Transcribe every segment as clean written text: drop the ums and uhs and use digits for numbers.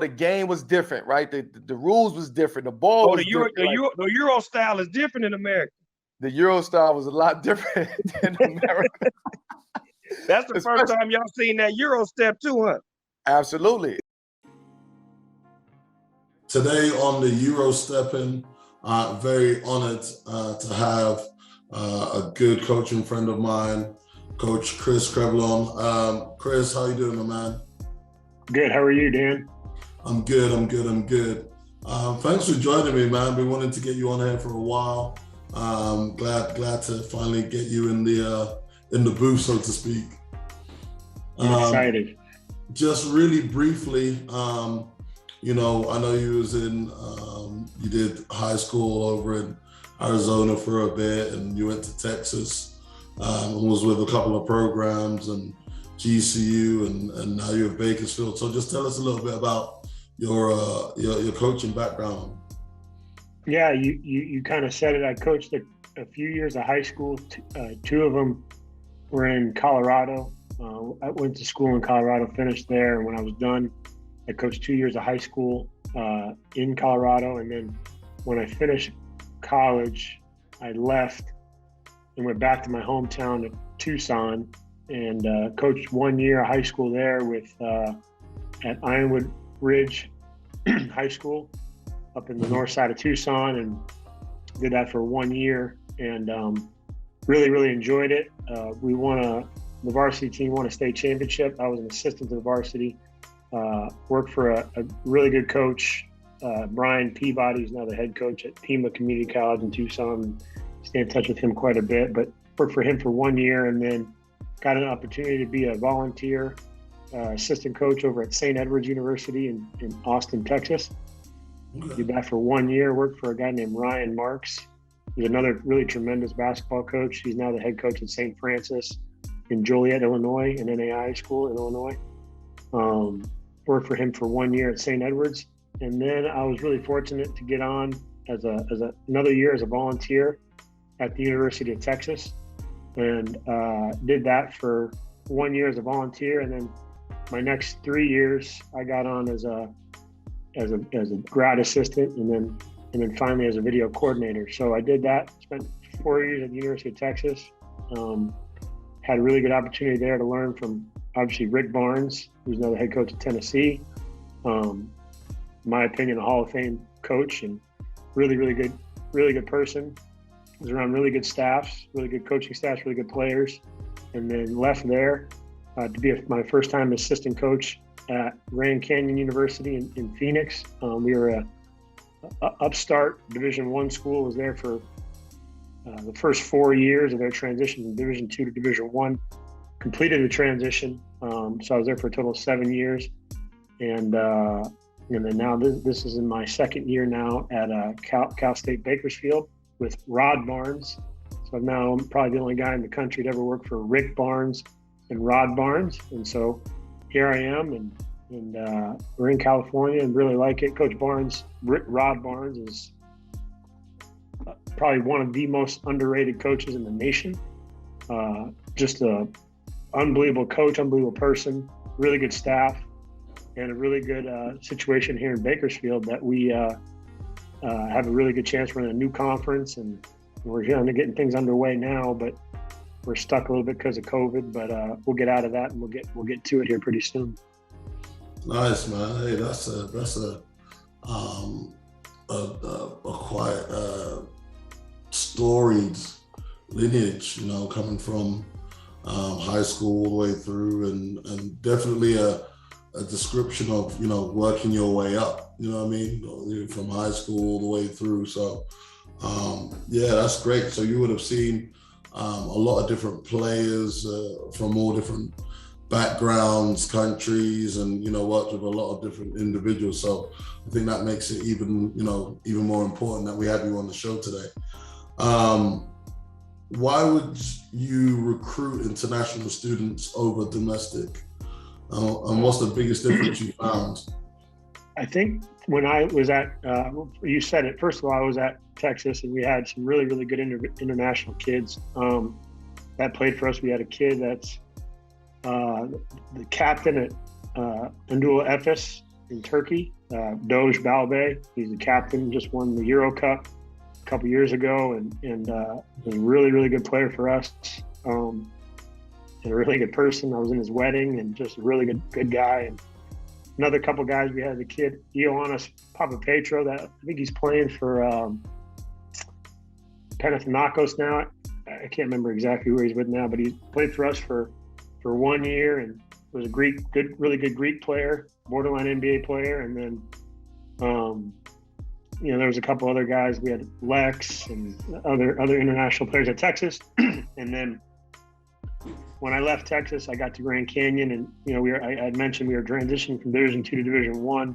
the game was different, right? The rules was different. The ball was different. The Euro style is different in America. The Euro style was a lot different than America. That's the first time y'all seen that Euro step too, huh? Absolutely. Today on the Eurostepping, very honored to have a good coaching friend of mine, Coach Chris Crevelone. Chris, how you doing, my man? Good. How are you, Dan? I'm good. Thanks for joining me, man. Been wanting to get you on here for a while. Glad to finally get you in the booth, so to speak. I'm excited. Just really briefly, I know you was you did high school over in Arizona for a bit, and you went to Texas, and was with a couple of programs and GCU, and now you're at Bakersfield. So just tell us a little bit about your coaching background. Yeah, you kind of said it. I coached a few years of high school. Two of them were in Colorado. I went to school in Colorado, finished there, and when I was done, I coached 2 years of high school in Colorado. And then when I finished college, I left and went back to my hometown of Tucson and coached 1 year of high school there at Ironwood Ridge High School up in the north side of Tucson, and did that for 1 year, and really enjoyed it. The varsity team won a state championship. I was an assistant to the varsity. Worked for a really good coach, Brian Peabody, who's now the head coach at Pima Community College in Tucson. Stay in touch with him quite a bit, but worked for him for 1 year, and then got an opportunity to be a volunteer assistant coach over at St. Edward's University in Austin, Texas. Did that for 1 year. Worked for a guy named Ryan Marks. He's another really tremendous basketball coach. He's now the head coach at St. Francis in Joliet, Illinois, an NAIA school in Illinois. Worked for him for 1 year at St. Edward's. And then I was really fortunate to get on as another year as a volunteer at the University of Texas, and did that for 1 year as a volunteer. And then my next 3 years, I got on as a grad assistant, and then finally as a video coordinator. So I did that, spent 4 years at the University of Texas. Had a really good opportunity there to learn from, obviously, Rick Barnes, who's now the head coach at Tennessee. In my opinion, a Hall of Fame coach, and really good person. Was around really good staffs, really good coaching staffs, really good players, and then left there to be my first time assistant coach at Grand Canyon University in Phoenix. We were a upstart Division I school. Was there for the first 4 years of their transition from Division II to Division I. Completed the transition, so I was there for a total of 7 years, and then now this is in my second year now at Cal State Bakersfield with Rod Barnes. So now I'm probably the only guy in the country to ever work for Rick Barnes and Rod Barnes, and so here I am, and we're in California and really like it. Coach Barnes, Rod Barnes, is probably one of the most underrated coaches in the nation. Just a unbelievable coach, unbelievable person, really good staff, and a really good situation here in Bakersfield that we have a really good chance. We're in a new conference, and we're trying to get things underway now, but we're stuck a little bit because of COVID, but we'll get out of that, and we'll get to it here pretty soon. Nice, man. Hey, that's a quite storied lineage, coming from high school all the way through, and definitely a description of, working your way up, from high school all the way through. So, yeah, that's great. So you would have seen a lot of different players from all different backgrounds, countries, and, worked with a lot of different individuals. So I think that makes it even more important that we have you on the show today. Why would you recruit international students over domestic? And what's the biggest difference you found? I think when I was at, you said it, first of all, I was at Texas, and we had some really good international kids that played for us. We had a kid that's the captain at Andula Ephes in Turkey, Doj Balbay. He's the captain, just won the Euro Cup a couple years ago, and a really, really good player for us, and a really good person. I was in his wedding, and just a really good guy. And another couple guys, we had the kid, Ioannis Papapetro, that I think he's playing for Panathinaikos now. I can't remember exactly who he's with now, but he played for us for 1 year and was a really good Greek player, borderline NBA player. And then, there was a couple other guys. We had Lex and other international players at Texas. And then when I left Texas, I got to Grand Canyon, and I mentioned we were transitioning from Division II to Division I,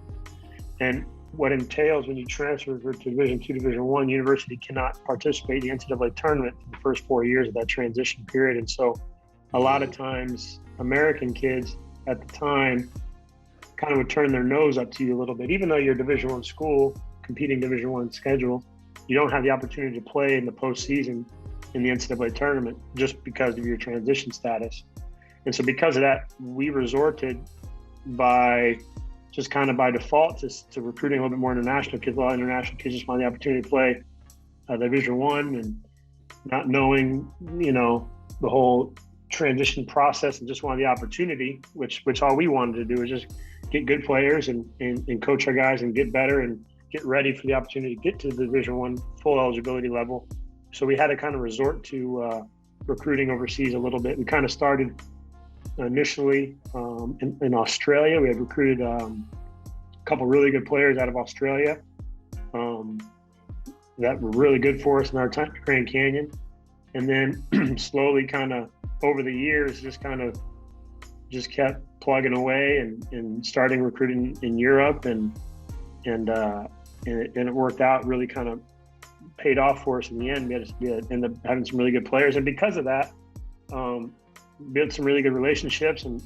and what entails when you transfer to Division II, Division I, university cannot participate in the NCAA tournament for the first 4 years of that transition period. And so a lot of times American kids at the time kind of would turn their nose up to you a little bit. Even though you're a Division I school, competing Division I schedule, you don't have the opportunity to play in the postseason in the NCAA tournament just because of your transition status. And so because of that, we resorted by default to recruiting a little bit more international kids. A lot of international kids just want the opportunity to play Division I, and not knowing, the whole transition process, and just wanted the opportunity, which all we wanted to do was just get good players and coach our guys and get better and get ready for the opportunity to get to the Division I full eligibility level. So we had to kind of resort to recruiting overseas a little bit. We kind of started initially in Australia. We had recruited a couple really good players out of Australia that were really good for us in our time at Grand Canyon. And then slowly kind of over the years, just kept plugging away and starting recruiting in Europe, and it worked out, really kind of paid off for us in the end. We ended up having some really good players. And because of that, built some really good relationships and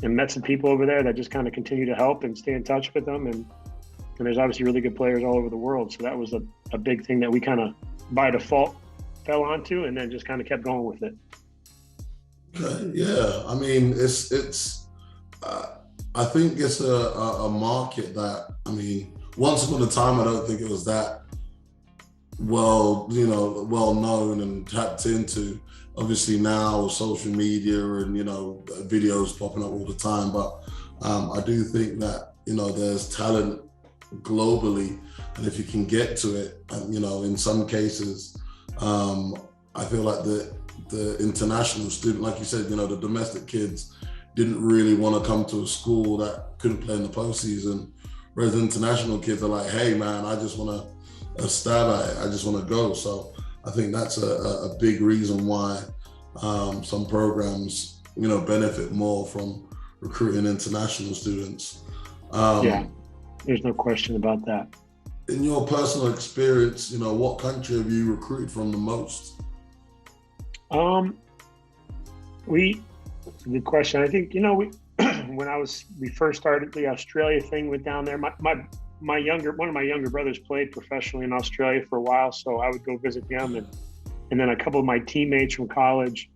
met some people over there that just kind of continue to help and stay in touch with them. And there's obviously really good players all over the world. So that was a big thing that we kind of by default fell onto, and then just kind of kept going with it. Okay, yeah. I mean, I think it's a market that, once upon a time, I don't think it was that well known and tapped into. Obviously now social media and, videos popping up all the time, but I do think that, there's talent globally, and if you can get to it, in some cases, I feel like the international student, like you said, the domestic kids didn't really want to come to a school that couldn't play in the postseason, whereas international kids are like, hey man, I just want to stab at it, I just want to go. So I think that's a big reason why some programs, benefit more from recruiting international students. Yeah, there's no question about that. In your personal experience, what country have you recruited from the most? Good question. I think, when we first started the Australia thing, went down there. One of my younger brothers played professionally in Australia for a while, so I would go visit him, and then a couple of my teammates from college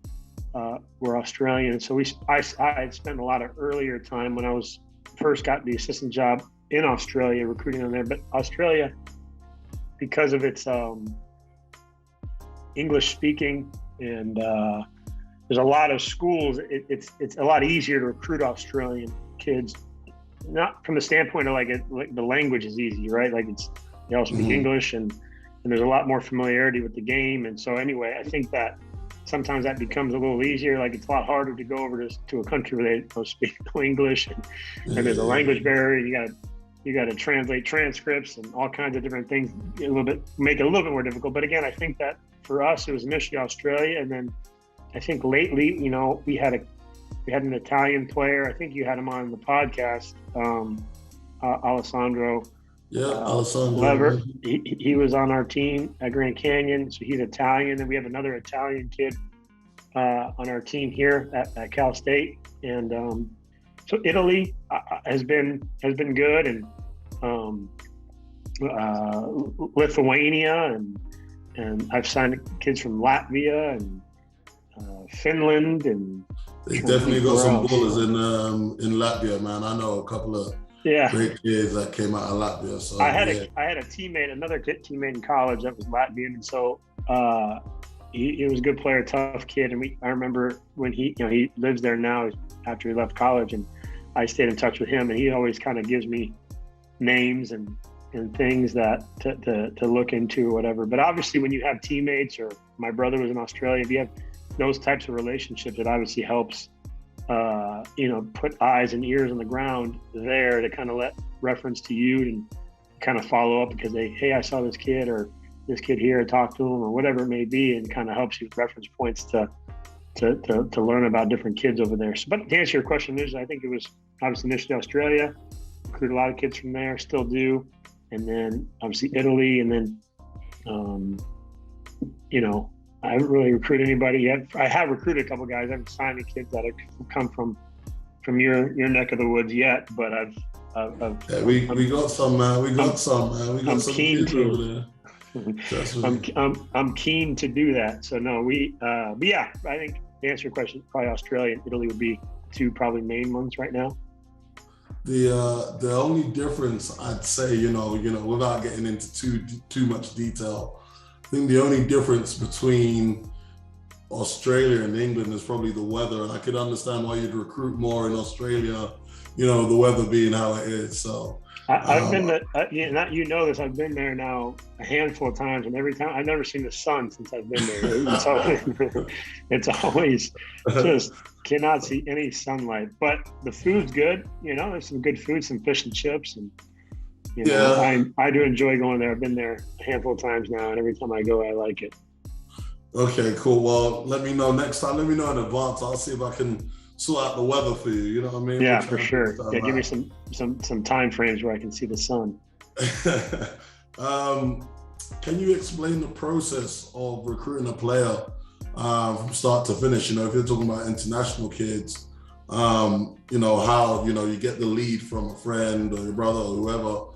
were Australian. So I had spent a lot of earlier time when I was first got the assistant job in Australia recruiting them there. But Australia, because of its English speaking and there's a lot of schools, it's a lot easier to recruit Australian kids, not from the standpoint of like the language is easy, right? Like they all speak English and there's a lot more familiarity with the game. And so anyway, I think that sometimes that becomes a little easier. Like it's a lot harder to go over to a country where they don't speak no English and there's a language barrier. You got to translate transcripts and all kinds of different things, make it a little bit more difficult. But again, I think that for us, it was initially Australia. And then I think lately, we had an Italian player. I think you had him on the podcast, Alessandro. Yeah, Alessandro. Lever. He was on our team at Grand Canyon, so he's Italian. And we have another Italian kid on our team here at Cal State. And so Italy has been good, and Lithuania, and I've signed kids from Latvia and Finland, and they definitely got some ballers in Latvia, man. I know a couple of great kids that came out of Latvia. So I had a teammate, another teammate in college that was Latvian, and so he was a good player, tough kid. And I remember when he lives there now after he left college, and I stayed in touch with him, and he always kind of gives me names and things that to look into or whatever. But obviously when you have teammates, or my brother was in Australia, if you have those types of relationships, it obviously helps, put eyes and ears on the ground there to kind of let reference to you and kind of follow up because hey, I saw this kid or this kid here, talk to him or whatever it may be, and kind of helps you with reference points to learn about different kids over there. So, but to answer your question, I think it was obviously initially Australia, recruit a lot of kids from there, still do. And then obviously Italy, and then, I haven't really recruited anybody yet. I have recruited a couple guys. I haven't signed any kids that have come from your neck of the woods yet, but we got some. I'm keen to. I'm keen to do that. So no, but yeah, I think to answer your question, probably Australia and Italy would be two probably main ones right now. The only difference I'd say, without getting into too much detail, I think the only difference between Australia and England is probably the weather. And I could understand why you'd recruit more in Australia, the weather being how it is. So I've been this. I've been there now a handful of times, and every time I've never seen the sun since I've been there. It's always just cannot see any sunlight. But the food's good. There's some good food, some fish and chips, and I do enjoy going there. I've been there a handful of times now, and every time I go, I like it. Okay, cool. Well, let me know next time. Let me know in advance. I'll see if I can sort out the weather for you. You know what I mean? Yeah, for sure. Yeah, give me some time frames where I can see the sun. Can you explain the process of recruiting a player from start to finish? If you're talking about international kids, how you get the lead from a friend or your brother or whoever,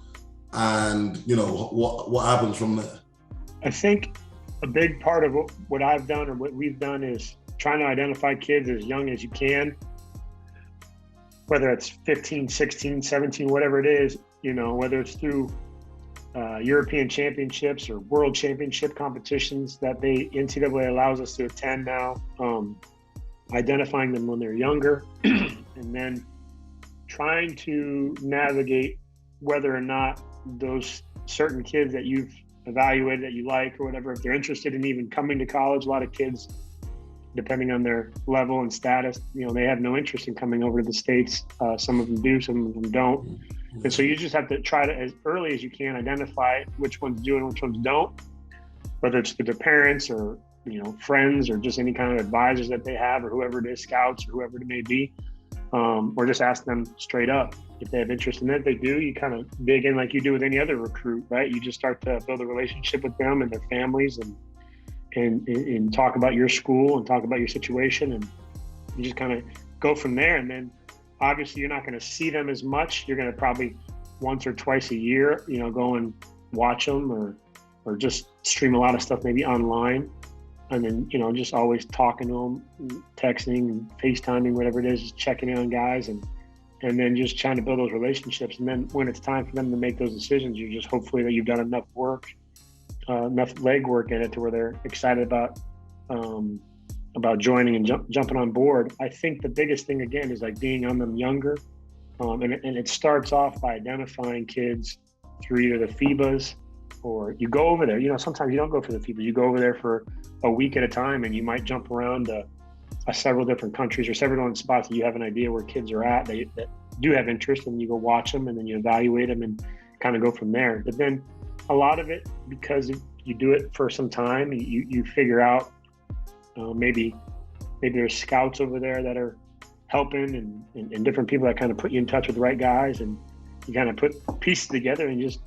and what happens from there? I think a big part of what I've done or what we've done is trying to identify kids as young as you can, whether it's 15, 16, 17, whatever it is, whether it's through European championships or world championship competitions that the NCAA allows us to attend now, identifying them when they're younger, and then trying to navigate whether or not those certain kids that you've evaluated that you like or whatever, if they're interested in even coming to college. A lot of kids, depending on their level and status, they have no interest in coming over to the States. Some of them do, some of them don't. And so you just have to try to, as early as you can, identify which ones do and which ones don't, whether it's through their parents or, friends or just any kind of advisors that they have or whoever it is, scouts or whoever it may be, or just ask them straight up if they have interest in it. If they do, you kind of dig in like you do with any other recruit, right? You just start to build a relationship with them and their families and talk about your school and talk about your situation, and you just kind of go from there. And then obviously you're not going to see them as much. You're going to probably once or twice a year, go and watch them or just stream a lot of stuff maybe online. And then, just always talking to them, texting and FaceTiming, whatever it is, just checking in on guys and then just trying to build those relationships. And then when it's time for them to make those decisions, you just hopefully that you've done enough work, enough legwork in it to where they're excited about joining and jumping on board. I think the biggest thing again is like being on them younger, and it starts off by identifying kids through either the FIBAs or you go over there. Sometimes you don't go for the FIBAs. You go over there for a week at a time, and you might jump around several different countries or several different spots that you have an idea where kids are at that do have interest, and you go watch them and then you evaluate them and kind of go from there. But then a lot of it, because you do it for some time, you figure out maybe there's scouts over there that are helping and different people that kind of put you in touch with the right guys, and you kind of put pieces together and just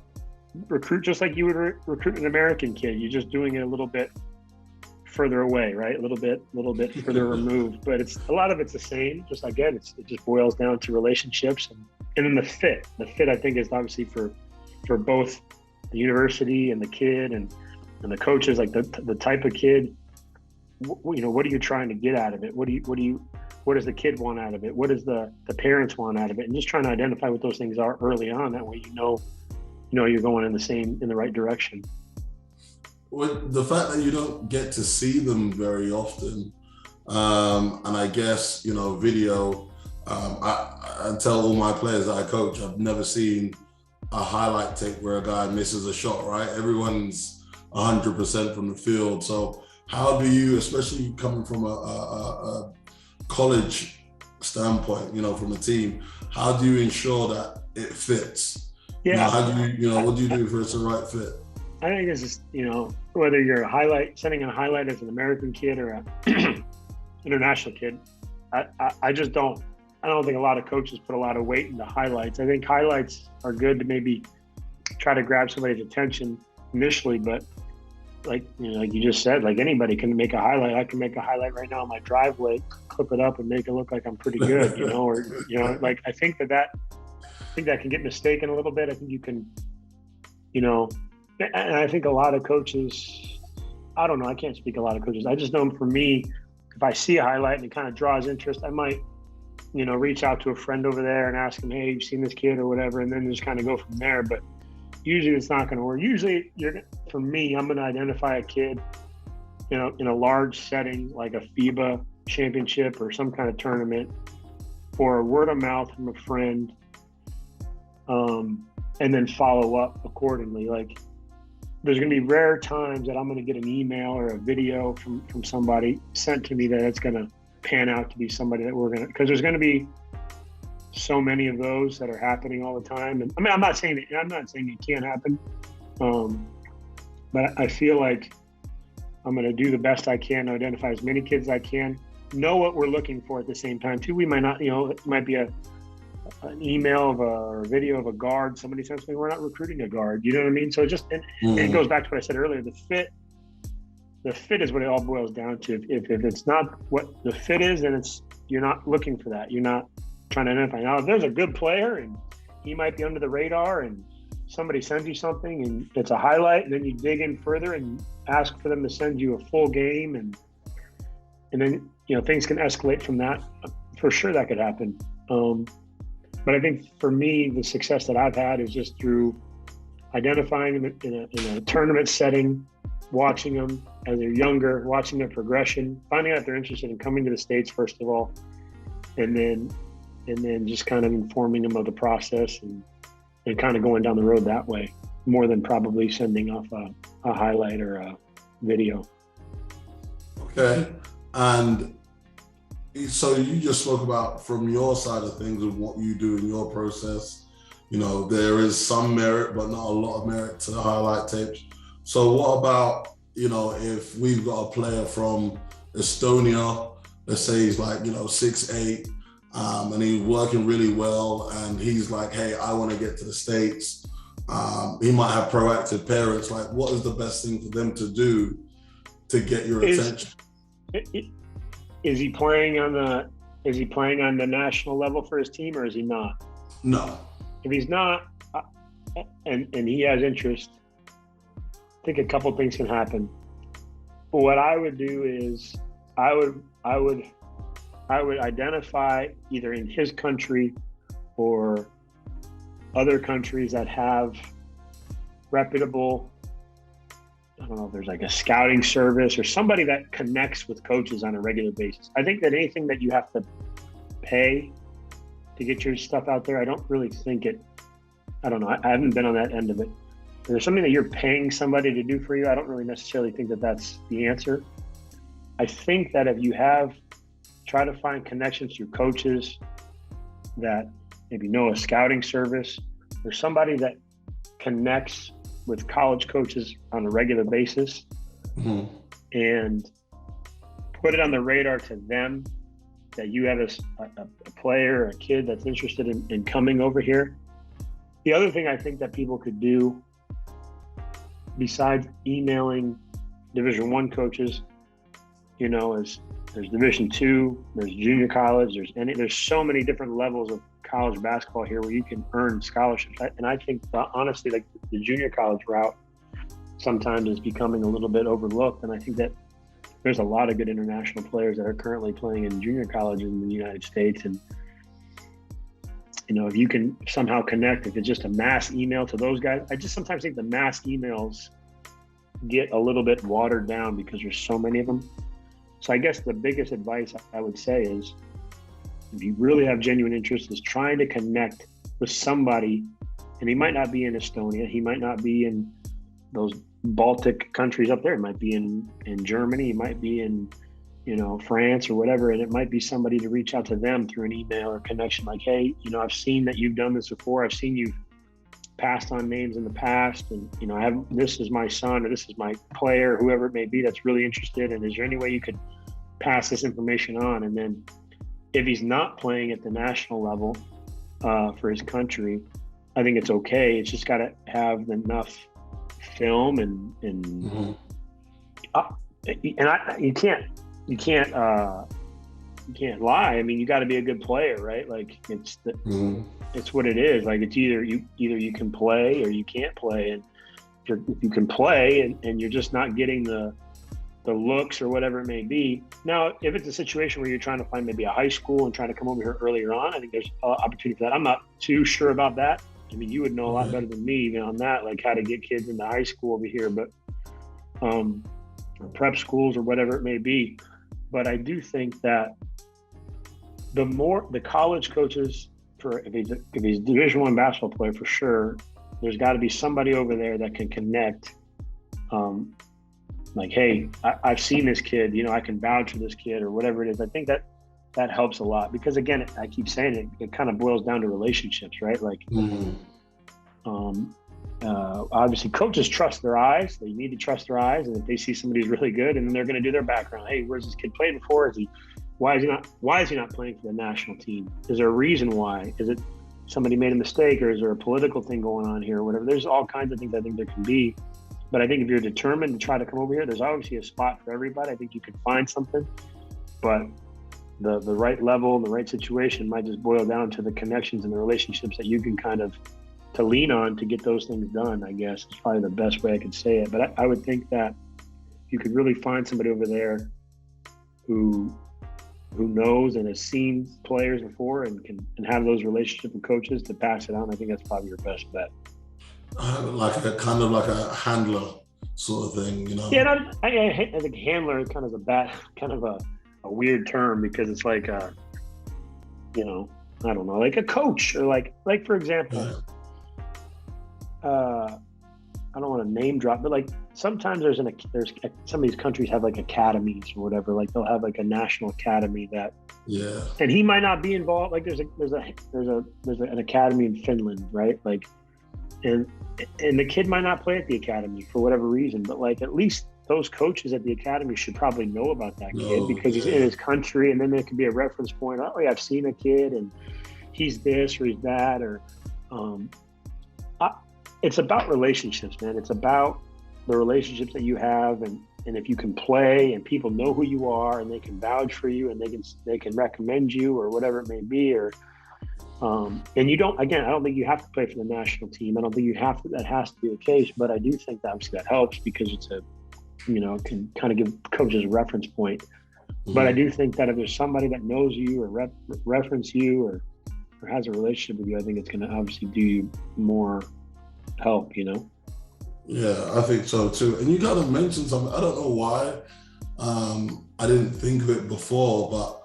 recruit just like you would recruit an American kid. You're just doing it a little bit further away, right? A little bit further removed, but a lot of it's the same. Just again, it just boils down to relationships and then the fit. The fit, I think, is obviously for both the university and the kid and the coaches, like the type of kid. What are you trying to get out of it? What do what does the kid want out of it? What does the parents want out of it? And just trying to identify what those things are early on. That way, you're going in the right direction. With the fact that you don't get to see them very often, and I guess, video, I tell all my players that I coach, I've never seen a highlight tape where a guy misses a shot, right? Everyone's 100% from the field. So how do you, especially coming from a college standpoint, from a team, how do you ensure that it fits? Yeah. How do you, what do you do for it's the right fit? I think it's just, whether you're sending a highlight as an American kid or a international kid, I don't think a lot of coaches put a lot of weight into highlights. I think highlights are good to maybe try to grab somebody's attention initially, but like you just said, like anybody can make a highlight. I can make a highlight right now in my driveway, clip it up and make it look like I'm pretty good, like I think that can get mistaken a little bit. I think you can, and I think a lot of coaches, I don't know, I can't speak a lot of coaches. I just know for me, if I see a highlight and it kind of draws interest, I might, reach out to a friend over there and ask him, hey, you've seen this kid or whatever, and then just kind of go from there. But usually it's not going to work. Usually for me, I'm going to identify a kid, in a large setting, like a FIBA championship or some kind of tournament, or a word of mouth from a friend, and then follow up accordingly. Like, there's going to be rare times that I'm going to get an email or a video from somebody sent to me that it's going to pan out to be somebody that because there's going to be so many of those that are happening all the time. And I mean, I'm not saying it can't happen, but I feel like I'm going to do the best I can to identify as many kids as I can, know what we're looking for at the same time too. We might not, it might be an email or a video of a guard. Somebody says, we're not recruiting a guard. You know what I mean? So it goes back to what I said earlier. The fit is what it all boils down to. If it's not what the fit is, then you're not looking for that. You're not trying to identify. Now, if there's a good player and he might be under the radar and somebody sends you something and it's a highlight, and then you dig in further and ask for them to send you a full game, and then things can escalate from that. For sure, that could happen. But I think for me, the success that I've had is just through identifying them in a tournament setting, watching them as they're younger, watching their progression, finding out if they're interested in coming to the States, first of all, and then just kind of informing them of the process and kind of going down the road that way, more than probably sending off a highlight or a video. Okay. And so you just spoke about, from your side of things, of what you do in your process, there is some merit, but not a lot of merit to the highlight tapes. So what about, if we've got a player from Estonia, let's say he's like, 6'8", and he's working really well, and he's like, hey, I want to get to the States. He might have proactive parents. Like, what is the best thing for them to do to get your attention? Is he playing on the national level for his team, or is he not? No. If he's not, and he has interest, I think a couple things can happen. But what I would do is I would identify, either in his country or other countries that have reputable, I don't know if there's like a scouting service or somebody that connects with coaches on a regular basis. I think that anything that you have to pay to get your stuff out there, I don't really think I don't know. I haven't been on that end of it. If there's something that you're paying somebody to do for you, I don't really necessarily think that that's the answer. I think that if you try to find connections through coaches that maybe know a scouting service or somebody that connects with college coaches on a regular basis, and put it on the radar to them that you have a player or a kid that's interested in coming over here. The other thing I think that people could do, besides emailing Division I coaches, is there's Division II, there's junior college, there's so many different levels of college basketball here where you can earn scholarships. And I think, honestly, like the junior college route sometimes is becoming a little bit overlooked. And I think that there's a lot of good international players that are currently playing in junior colleges in the United States. And, if you can somehow connect, if it's just a mass email to those guys, I just sometimes think the mass emails get a little bit watered down because there's so many of them. So I guess the biggest advice I would say is, if you really have genuine interest, is trying to connect with somebody. And he might not be in Estonia. He might not be in those Baltic countries up there. It might be in Germany. He might be in, France or whatever. And it might be somebody to reach out to them through an email or connection. Like, hey, I've seen that you've done this before. I've seen you've passed on names in the past. And, this is my son, or this is my player, whoever it may be that's really interested. And is there any way you could pass this information on? And then if he's not playing at the national level for his country, I think it's okay. It's just got to have enough film and you can't lie. I mean, you got to be a good player, right? Like it's what it is. Like it's either you can play or you can't play. And if you can play and you're just not getting the looks or whatever it may be. Now, if it's a situation where you're trying to find maybe a high school and trying to come over here earlier on, I think there's opportunity for that. I'm not too sure about that. I mean, you would know a lot better than me on that, like how to get kids into high school over here, but prep schools or whatever it may be. But I do think that the college coaches, if he's Division I basketball player, for sure, there's got to be somebody over there that can connect. Like, hey, I've seen this kid, I can vouch for this kid or whatever it is. I think that helps a lot because, again, I keep saying it kind of boils down to relationships, right? Like, obviously coaches trust their eyes. They need to trust their eyes. And if they see somebody who's really good, and then they're going to do their background. Hey, where's this kid played before? Why is he not playing for the national team? Is there a reason why? Is it somebody made a mistake, or is there a political thing going on here or whatever? There's all kinds of things I think there can be. But I think if you're determined to try to come over here, there's obviously a spot for everybody. I think you can find something, but the right level, the right situation might just boil down to the connections and the relationships that you can kind of to lean on to get those things done, I guess. It's probably the best way I could say it. But I would think that you could really find somebody over there who knows and has seen players before and can have those relationships with coaches to pass it on. I think that's probably your best bet. Like a handler sort of thing, Yeah, I think handler is kind of a weird term because it's like I don't know, like a coach or like for example, I don't want to name drop, but like sometimes there's some of these countries have like academies or whatever. Like they'll have like a national academy that, and he might not be involved. Like there's an academy in Finland, right? Like, and the kid might not play at the academy for whatever reason, but like at least those coaches at the academy should probably know about that kid because he's in his country, and then there could be a reference point. Oh, yeah, I've seen a kid, and he's this or he's that, or it's about relationships, man. It's about the relationships that you have, and if you can play, and people know who you are, and they can vouch for you, and they can recommend you, or whatever it may be, or and you don't. Again, I don't think you have to play for the national team. I don't think you have to. That has to be the case, but I do think that obviously that helps because it's can kind of give coaches a reference point. But I do think that if there's somebody that knows you or reference you or has a relationship with you, I think it's going to obviously do you more help, Yeah, I think so too. And you got to mention something. I don't know why I didn't think of it before, but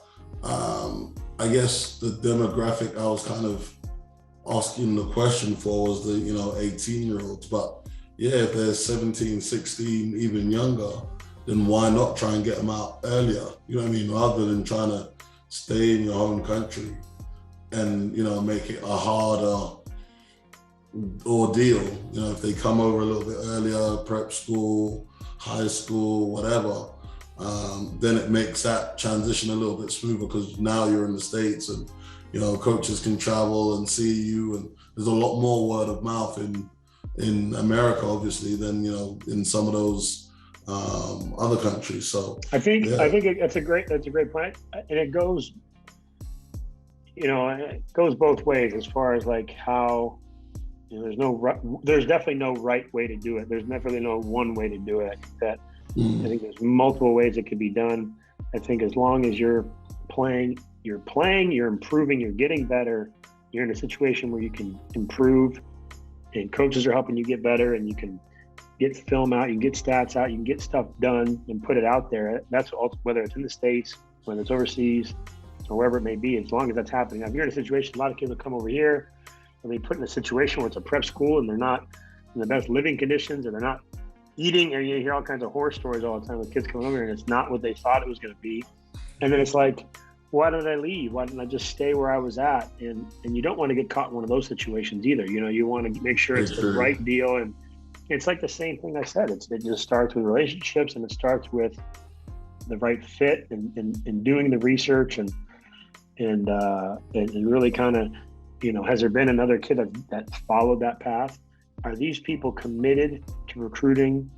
I guess the demographic I was kind of asking the question for was the 18-year-olds. But yeah, if they're 17, 16, even younger, then why not try and get them out earlier? You know what I mean? Rather than trying to stay in your home country and make it a harder ordeal. If they come over a little bit earlier, prep school, high school, whatever, then it makes that transition a little bit smoother because now you're in the States and coaches can travel and see you, and there's a lot more word of mouth in America obviously than in some of those other countries. So I think that's a great point, and it goes both ways as far as like how there's definitely no right way to do it. There's definitely no one way to do it. I think that I think there's multiple ways it could be done. I think as long as you're playing, you're improving, you're getting better, you're in a situation where you can improve and coaches are helping you get better and you can get film out, you can get stats out, you can get stuff done and put it out there. That's whether it's in the States, whether it's overseas, or wherever it may be, as long as that's happening. Now, if you're in a situation, a lot of kids will come over here and they put in a situation where it's a prep school and they're not in the best living conditions and they're not eating, and you hear all kinds of horror stories all the time with kids coming over here and it's not what they thought it was going to be. And then it's like, why did I leave? Why didn't I just stay where I was at? And you don't want to get caught in one of those situations either. You know, you want to make sure it's the right deal. And it's like the same thing I said. It just starts with relationships and it starts with the right fit and doing the research and really kind of, you know, has there been another kid that followed that path? Are these people committed to recruiting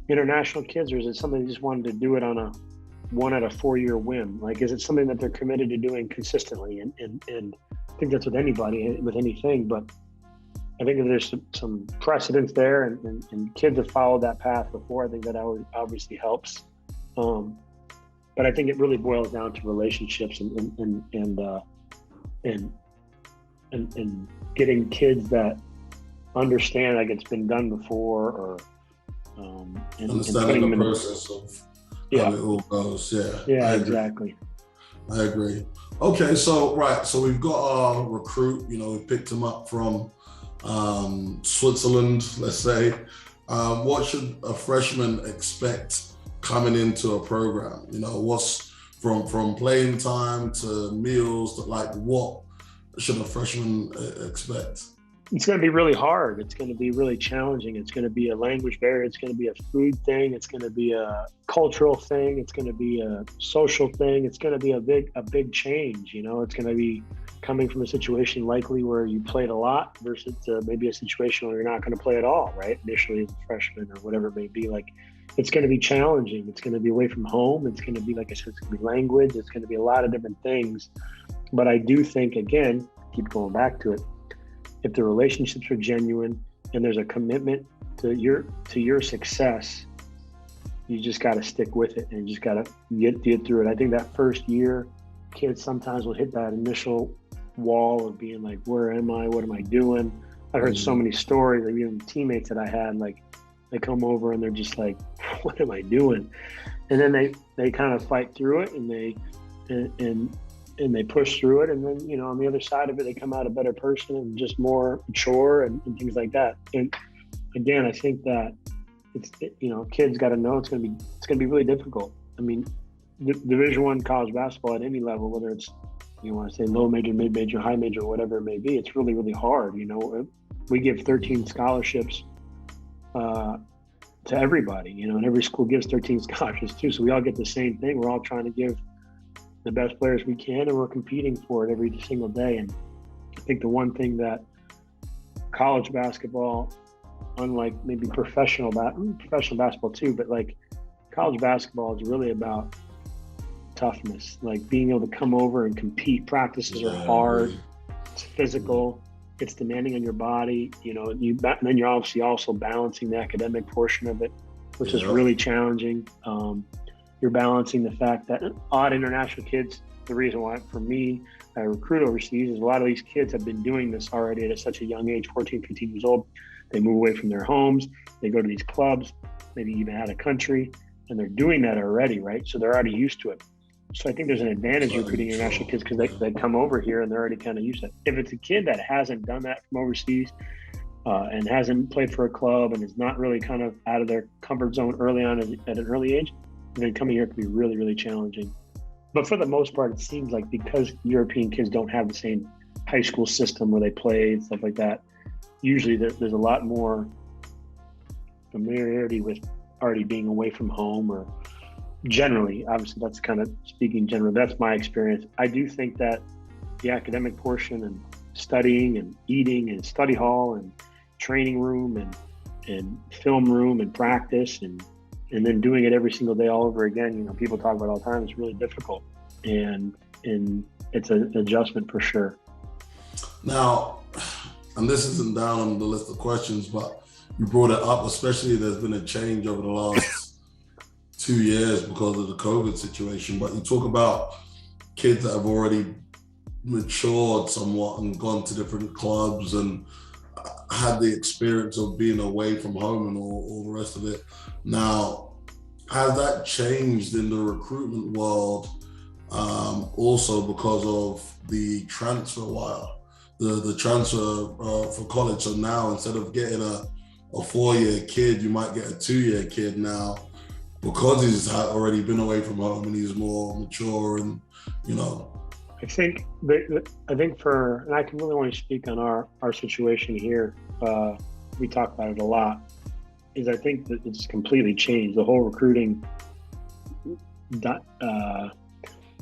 international kids, or is it something they just wanted to do it on a 1 out of 4 year whim? Like, is it something that they're committed to doing consistently? And I think that's with anybody, with anything, but I think if there's some precedence there and kids have followed that path before, I think that obviously helps. But I think it really boils down to relationships and getting kids that understand like it's been done before, or understanding the process of how it all goes. Yeah, exactly. I agree. Okay, so we've got our recruit. You know, we picked him up from Switzerland, let's say. What should a freshman expect coming into a program? You know, what's from playing time to meals to, like, what should a freshman expect? It's going to be really hard. It's going to be really challenging. It's going to be a language barrier. It's going to be a food thing. It's going to be a cultural thing. It's going to be a social thing. It's going to be a big change. You know, it's going to be coming from a situation likely where you played a lot versus maybe a situation where you're not going to play at all, right? Initially as a freshman or whatever it may be. Like, it's going to be challenging. It's going to be away from home. It's going to be, like I said, it's going to be language. It's going to be a lot of different things. But I do think, again, keep going back to it, if the relationships are genuine and there's a commitment to your success, you just got to stick with it and you just got to get through it. I think that first year, kids sometimes will hit that initial wall of being like, where am I? What am I doing? I heard so many stories of even teammates that I had, like, they come over and they're just like, what am I doing? And then they kind of fight through it and they push through it. And then, you know, on the other side of it, they come out a better person and just more mature and things like that. And again, I think that you know, kids got to know it's going to be really difficult. I mean, Division I college basketball at any level, whether it's, you want to say low major, mid major, high major, whatever it may be, it's really, really hard. You know, we give 13 scholarships to everybody, you know, and every school gives 13 scholarships too. So we all get the same thing. We're all trying to give the best players we can, and we're competing for it every single day. And I think the one thing that college basketball, unlike maybe professional basketball too, but like college basketball is really about toughness, like being able to come over and compete. Practices are hard, it's physical, it's demanding on your body, you know, then you're obviously also balancing the academic portion of it, which is really challenging. You're balancing the fact that odd international kids, the reason why for me, I recruit overseas is a lot of these kids have been doing this already at such a young age, 14, 15 years old. They move away from their homes, they go to these clubs, maybe even out of country, and they're doing that already, right? So they're already used to it. So I think there's an advantage recruiting international kids because they come over here and they're already kind of used to it. If it's a kid that hasn't done that from overseas and hasn't played for a club and is not really kind of out of their comfort zone early on at an early age, then coming here can be really, really challenging. But for the most part, it seems like because European kids don't have the same high school system where they play and stuff like that, usually there's a lot more familiarity with already being away from home, or generally, obviously that's kind of speaking generally, that's my experience. I do think that the academic portion and studying and eating and study hall and training room and film room and practice and then doing it every single day all over again, you know, people talk about it all the time, it's really difficult. And it's an adjustment for sure. Now, and this isn't down on the list of questions, but you brought it up, especially there's been a change over the last 2 years because of the COVID situation. But you talk about kids that have already matured somewhat and gone to different clubs and had the experience of being away from home and all the rest of it. Now, has that changed in the recruitment world also because of the transfer wire, the transfer for college? So now instead of getting a 4-year kid, you might get a 2-year kid now because he's already been away from home and he's more mature and, you know. I think and I can really only speak on our situation here. We talk about it a lot. Is I think that it's completely changed. The whole recruiting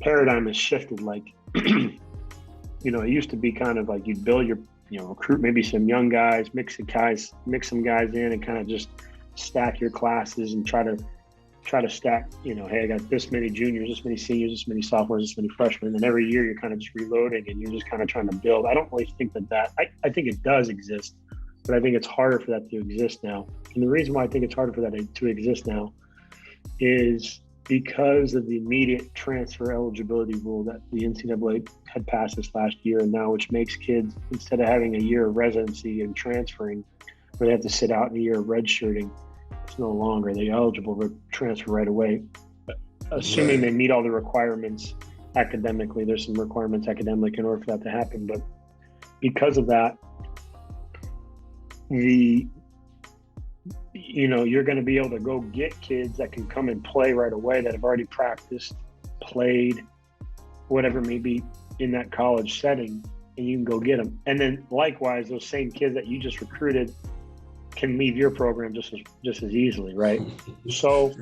paradigm has shifted. Like, you know, it used to be kind of like you'd build your, you know, recruit maybe some young guys, mix some guys in, and kind of just stack your classes and try to stack, you know, hey, I got this many juniors, this many seniors, this many sophomores, this many freshmen. And every year you're kind of just reloading and you're just kind of trying to build. I don't really think that I think it does exist, but I think it's harder for that to exist now. And the reason why I think it's harder for that to exist now is because of the immediate transfer eligibility rule that the NCAA had passed this last year and now, which makes kids, instead of having a year of residency and transferring, where they have to sit out a year of redshirting, it's no longer. They're eligible to transfer right away, assuming they meet all the requirements academically. There's some requirements academic in order for that to happen, but because of that, you're going to be able to go get kids that can come and play right away, that have already practiced, played, whatever it may be in that college setting, and you can go get them. And then likewise, those same kids that you just recruited can leave your program just as easily, right? So,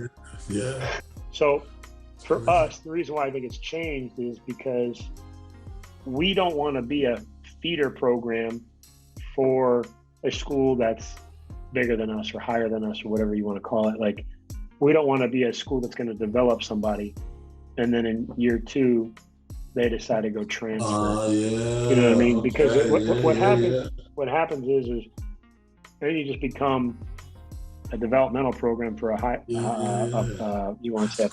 yeah. So for us, the reason why I think it's changed is because we don't want to be a feeder program for a school that's bigger than us or higher than us or whatever you want to call it. Like, we don't want to be a school that's going to develop somebody and then in year 2 they decide to go transfer. You know what I mean? Because what happens is then you just become a developmental program for a high, you want to say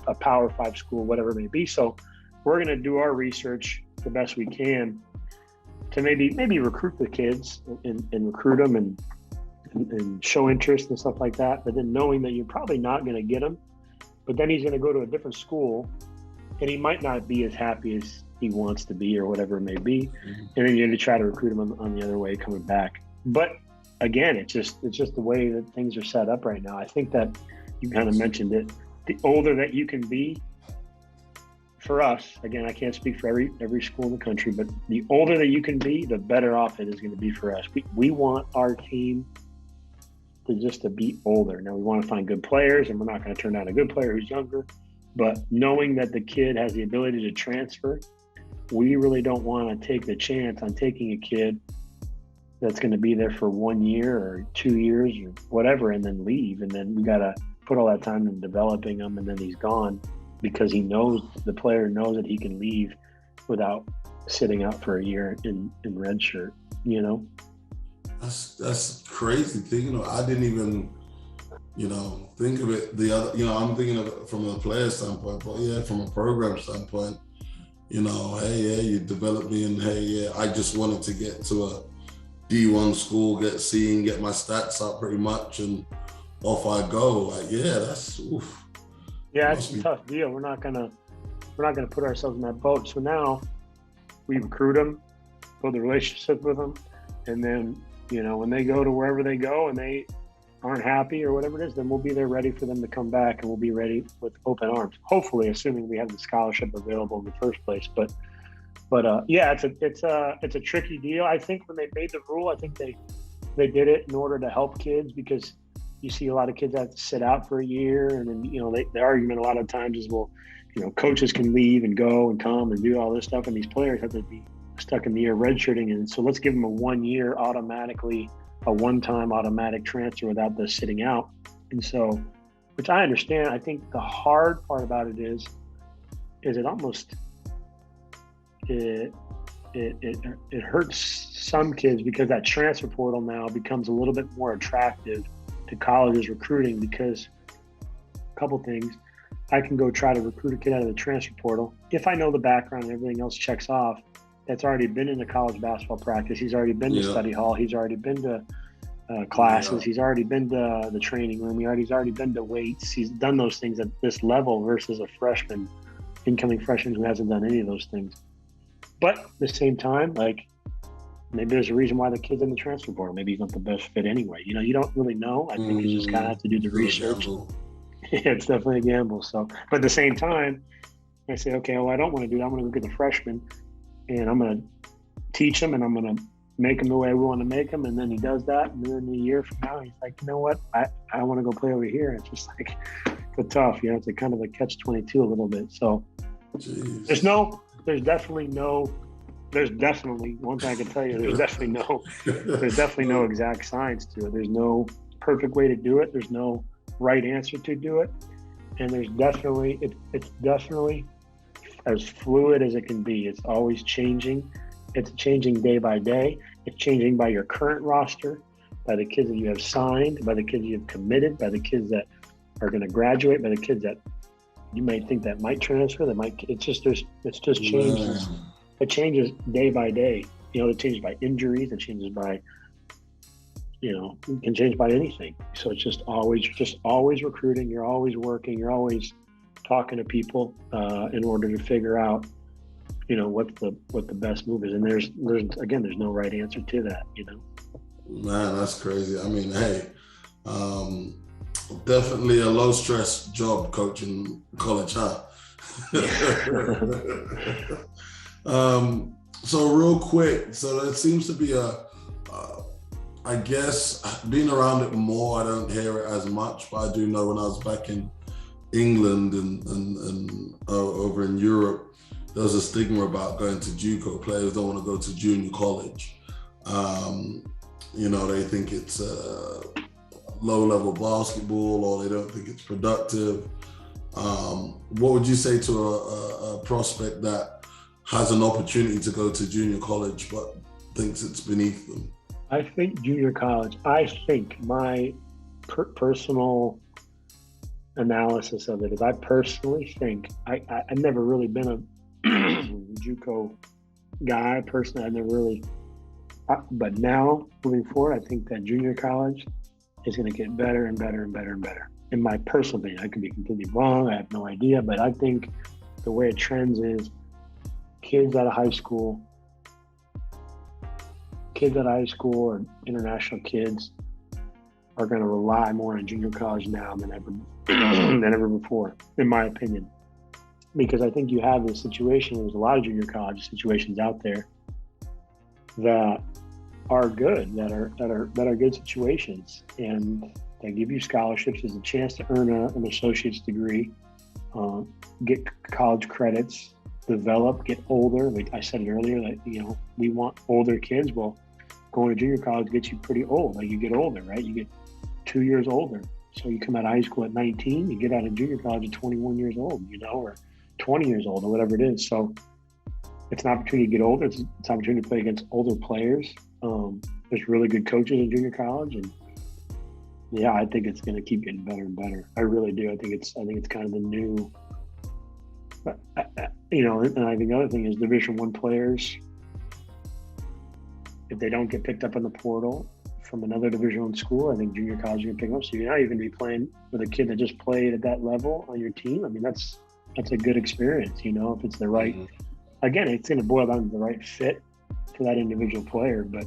a Power 5 school, whatever it may be. So we're going to do our research the best we can to maybe recruit the kids and recruit them and show interest and stuff like that. But then knowing that you're probably not going to get him, but then he's going to go to a different school and he might not be as happy as he wants to be or whatever it may be. And then you're going to try to recruit him on the other way coming back. But again, it's just the way that things are set up right now. I think that you kind of mentioned it. The older that you can be, for us, again, I can't speak for every school in the country, but the older that you can be, the better off it is going to be for us. We want our team to be older. Now, we want to find good players, and we're not going to turn down a good player who's younger. But knowing that the kid has the ability to transfer, we really don't want to take the chance on taking a kid that's going to be there for 1 year or 2 years or whatever and then leave. And then we got to put all that time in developing him and then he's gone because the player knows that he can leave without sitting out for a year in red shirt, you know? That's crazy thing. You know, I didn't even, think of it the other, I'm thinking of it from a player standpoint, but yeah, from a program standpoint, hey, yeah, you developed me and hey, yeah, I just wanted to get to a D1 school, get my stats up pretty much, and off I go. Like, yeah, that's oof. Yeah, it's a tough deal. We're not gonna put ourselves in that boat. So now we recruit them, build a relationship with them, and then when they go to wherever they go and they aren't happy or whatever it is, then we'll be there ready for them to come back, and we'll be ready with open arms. Hopefully, assuming we have the scholarship available in the first place, but. Yeah, it's a tricky deal. I think when they made the rule, I think they did it in order to help kids, because you see a lot of kids have to sit out for a year, and then the argument a lot of times is, well, coaches can leave and go and come and do all this stuff, and these players have to be stuck in the year redshirting, and so let's give them a 1 year automatically, a one-time automatic transfer without the sitting out. And so, which I understand. I think the hard part about it is it almost. It hurts some kids because that transfer portal now becomes a little bit more attractive to colleges recruiting, because couple things. I can go try to recruit a kid out of the transfer portal. If I know the background and everything else checks off, that's already been in the college basketball practice. He's already been to study hall. He's already been to classes. He's already been to the training room. He's already been to weights. He's done those things at this level versus a freshman, incoming freshman who hasn't done any of those things. But at the same time, like, maybe there's a reason why the kid's in the transfer portal. Maybe he's not the best fit anyway. You know, you don't really know. I think you just kind of have to do the research. It's definitely a gamble. So, but at the same time, I say, okay, well, I don't want to do that. I'm going to look at the freshman, and I'm going to teach him, and I'm going to make him the way we want to make him. And then he does that, and then a year from now, he's like, you know what? I want to go play over here. And it's just like, it's tough. You know, it's a kind of a catch-22 a little bit. So there's definitely one thing I can tell you, there's definitely no exact science to it. There's no perfect way to do it. There's no right answer to do it. And there's definitely, it's definitely as fluid as it can be. It's always changing. It's changing day by day. It's changing by your current roster, by the kids that you have signed, by the kids you have committed, by the kids that are going to graduate, by the kids that you might think that might transfer, it's just changes. It changes day by day. You know, it changes by injuries. It changes by, you know, it can change by anything. So it's just always recruiting. You're always working. You're always talking to people in order to figure out, you know, what the best move is. And there's no right answer to that, you know. Man, that's crazy. I mean, hey, definitely a low stress job coaching college, huh? So real quick, so there seems to be I guess being around it more, I don't hear it as much, but I do know when I was back in England and over in Europe, there was a stigma about going to JUCO. Players don't want to go to junior college. You know, they think it's low-level basketball, or they don't think it's productive. What would you say to a prospect that has an opportunity to go to junior college but thinks it's beneath them? I think junior college, my personal analysis of it is, I personally think, I've never really been a JUCO guy personally. I never really, but now moving forward, I think that junior college is going to get better and better and better and better. In my personal opinion, I could be completely wrong. I have no idea, but I think the way it trends is kids out of high school or international kids are going to rely more on junior college now than ever before, in my opinion. Because I think you have this situation, there's a lot of junior college situations out there that are good, that are good situations, and they give you scholarships as a chance to earn an associate's degree, get college credits, develop, get older. Like I said it earlier, that, you know, we want older kids. Well, going to junior college gets you pretty old. Like, you get older, right? You get 2 years older. So you come out of high school at 19, you get out of junior college at 21 years old, you know, or 20 years old, or whatever it is. So it's an opportunity to get older. It's an opportunity to play against older players. There's really good coaches in junior college, and yeah, I think it's going to keep getting better and better. I really do. I think it's kind of the new, you know. And I think the other thing is Division I players, if they don't get picked up in the portal from another Division I school, I think junior college is going to pick them up. So now you're going to be playing with a kid that just played at that level on your team. I mean, that's a good experience, you know, if it's the right. Again, it's going to boil down to the right fit for that individual player. But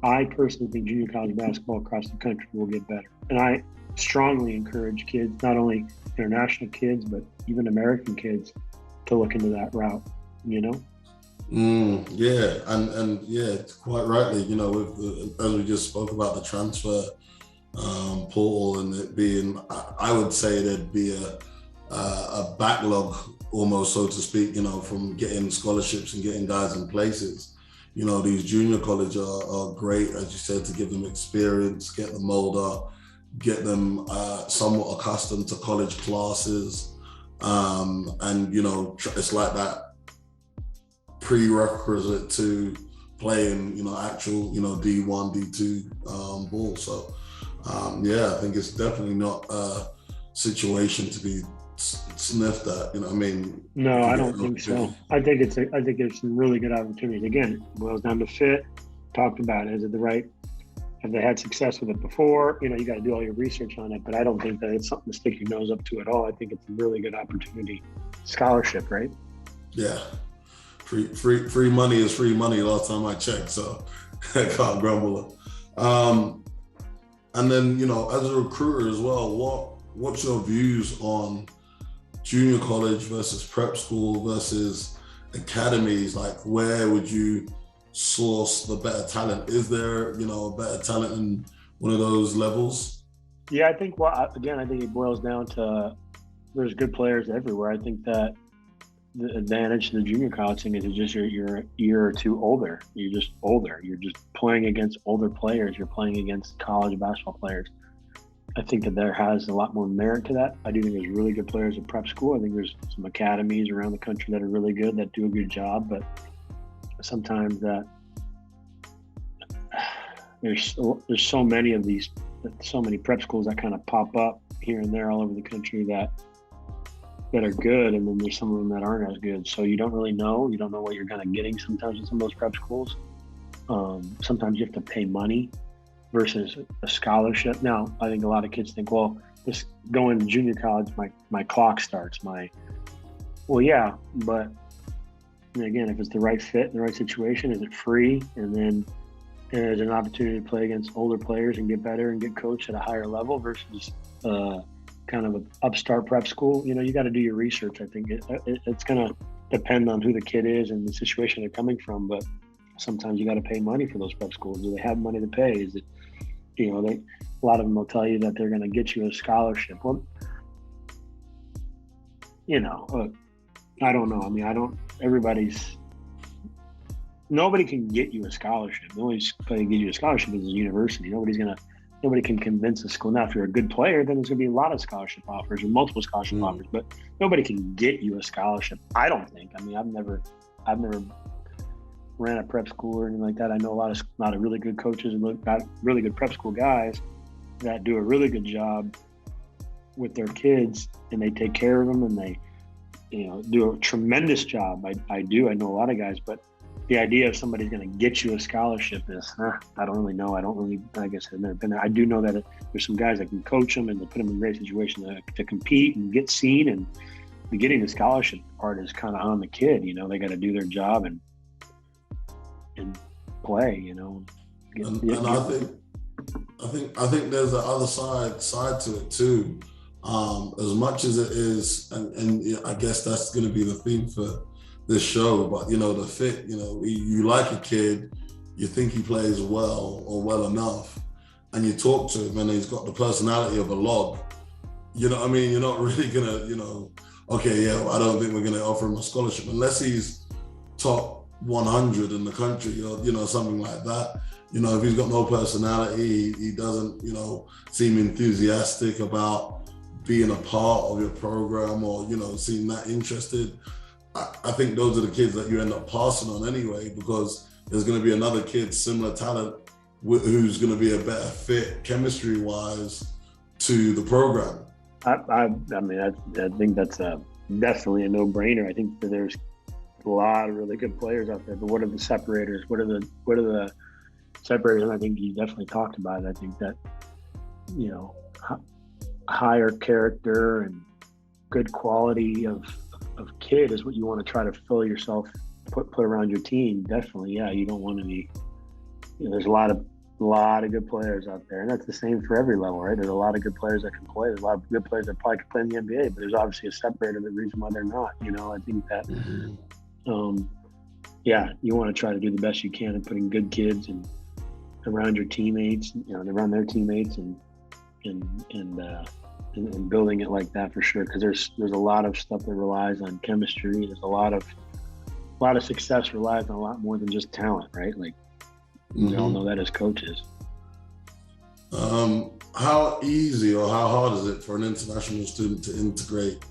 I personally think junior college basketball across the country will get better. And I strongly encourage kids, not only international kids, but even American kids, to look into that route, you know? Yeah, and yeah, quite rightly, you know, as we just spoke about the transfer portal, and it being, I would say there'd be a backlog almost, so to speak, you know, from getting scholarships and getting guys in places. You know, these junior colleges are great, as you said, to give them experience, get them older, get them somewhat accustomed to college classes. And, you know, it's like that prerequisite to playing, you know, actual, you know, D1, D2 ball. So, yeah, I think it's definitely not situation to be sniffed at. You know what I mean? No, I don't think so. I think it's some really good opportunities. Again, it boils down to fit. Talked about it. Is it the right? Have they had success with it before? You know, you got to do all your research on it. But I don't think that it's something to stick your nose up to at all. I think it's a really good opportunity. Scholarship, right? Yeah. Free money is free money last time I checked, so I can't grumble. And then, you know, as a recruiter as well, what's your views on junior college versus prep school versus academies? Like, where would you source the better talent? Is there, you know, better talent in one of those levels? Yeah, I think, I think it boils down to there's good players everywhere. I think that the advantage to the junior college thing is just you're a year or two older. You're just older. You're just playing against older players. You're playing against college basketball players. I think that there has a lot more merit to that. I do think there's really good players at prep school. I think there's some academies around the country that are really good, that do a good job, but sometimes that there's so many of these, so many prep schools that kind of pop up here and there all over the country that are good, and then there's some of them that aren't as good. So you don't really know. You don't know what you're kind of getting sometimes in some of those prep schools. Sometimes you have to pay money versus a scholarship. Now, I think a lot of kids think, well, this going to junior college, my clock starts. Well, yeah, but again, if it's the right fit, the right situation, is it free? And then there's an opportunity to play against older players and get better and get coached at a higher level versus kind of an upstart prep school. You know, you got to do your research. I think it's going to depend on who the kid is and the situation they're coming from. But sometimes you got to pay money for those prep schools. Do they have money to pay? Is it, you know, a lot of them will tell you that they're going to get you a scholarship. Well, you know, I don't know. I mean, nobody can get you a scholarship. The only way to get you a scholarship is a university. Nobody can convince a school. Now, if you're a good player, then there's going to be a lot of scholarship offers or multiple scholarship offers, but nobody can get you a scholarship, I don't think. I mean, I've never ran a prep school or anything like that. I know a lot of really good coaches and got really good prep school guys that do a really good job with their kids, and they take care of them, and they, you know, do a tremendous job. I know a lot of guys, but the idea of somebody's going to get you a scholarship is, I don't really know. Like I said, I've never been there. I do know that there's some guys that can coach them and they put them in great situations to compete and get seen, and getting the scholarship part is kind of on the kid. You know, they got to do their job and play, you know. I think there's the other side to it too. As much as it is, and I guess that's going to be the theme for this show, but you know, the fit, you know, you like a kid, you think he plays well or well enough, and you talk to him and he's got the personality of a log, you know what I mean? You're not really gonna, you know, okay, yeah, well, I don't think we're gonna offer him a scholarship unless he's top 100 in the country or, you know, something like that. You know, if he's got no personality, he doesn't, you know, seem enthusiastic about being a part of your program or, you know, seem that interested. I think those are the kids that you end up passing on anyway, because there's going to be another kid, similar talent, who's going to be a better fit chemistry-wise to the program. I mean, I think that's definitely a no-brainer. I think that there's a lot of really good players out there, but what are the separators? What are the separators? And I think you definitely talked about it. I think that, you know, higher character and good quality of kid is what you want to try to fill yourself, put around your team. Definitely, yeah. You don't want to be, you know, there's a lot of good players out there, and that's the same for every level, right? There's a lot of good players that can play. There's a lot of good players that probably can play in the NBA, but there's obviously a separator, the reason why they're not. You know, I think that, yeah, you want to try to do the best you can in putting good kids and around your teammates, you know, around their teammates, and building it like that for sure, because there's a lot of stuff that relies on chemistry. There's a lot of success relies on a lot more than just talent, right? Like we all know that as coaches. How easy or how hard is it for an international student to integrate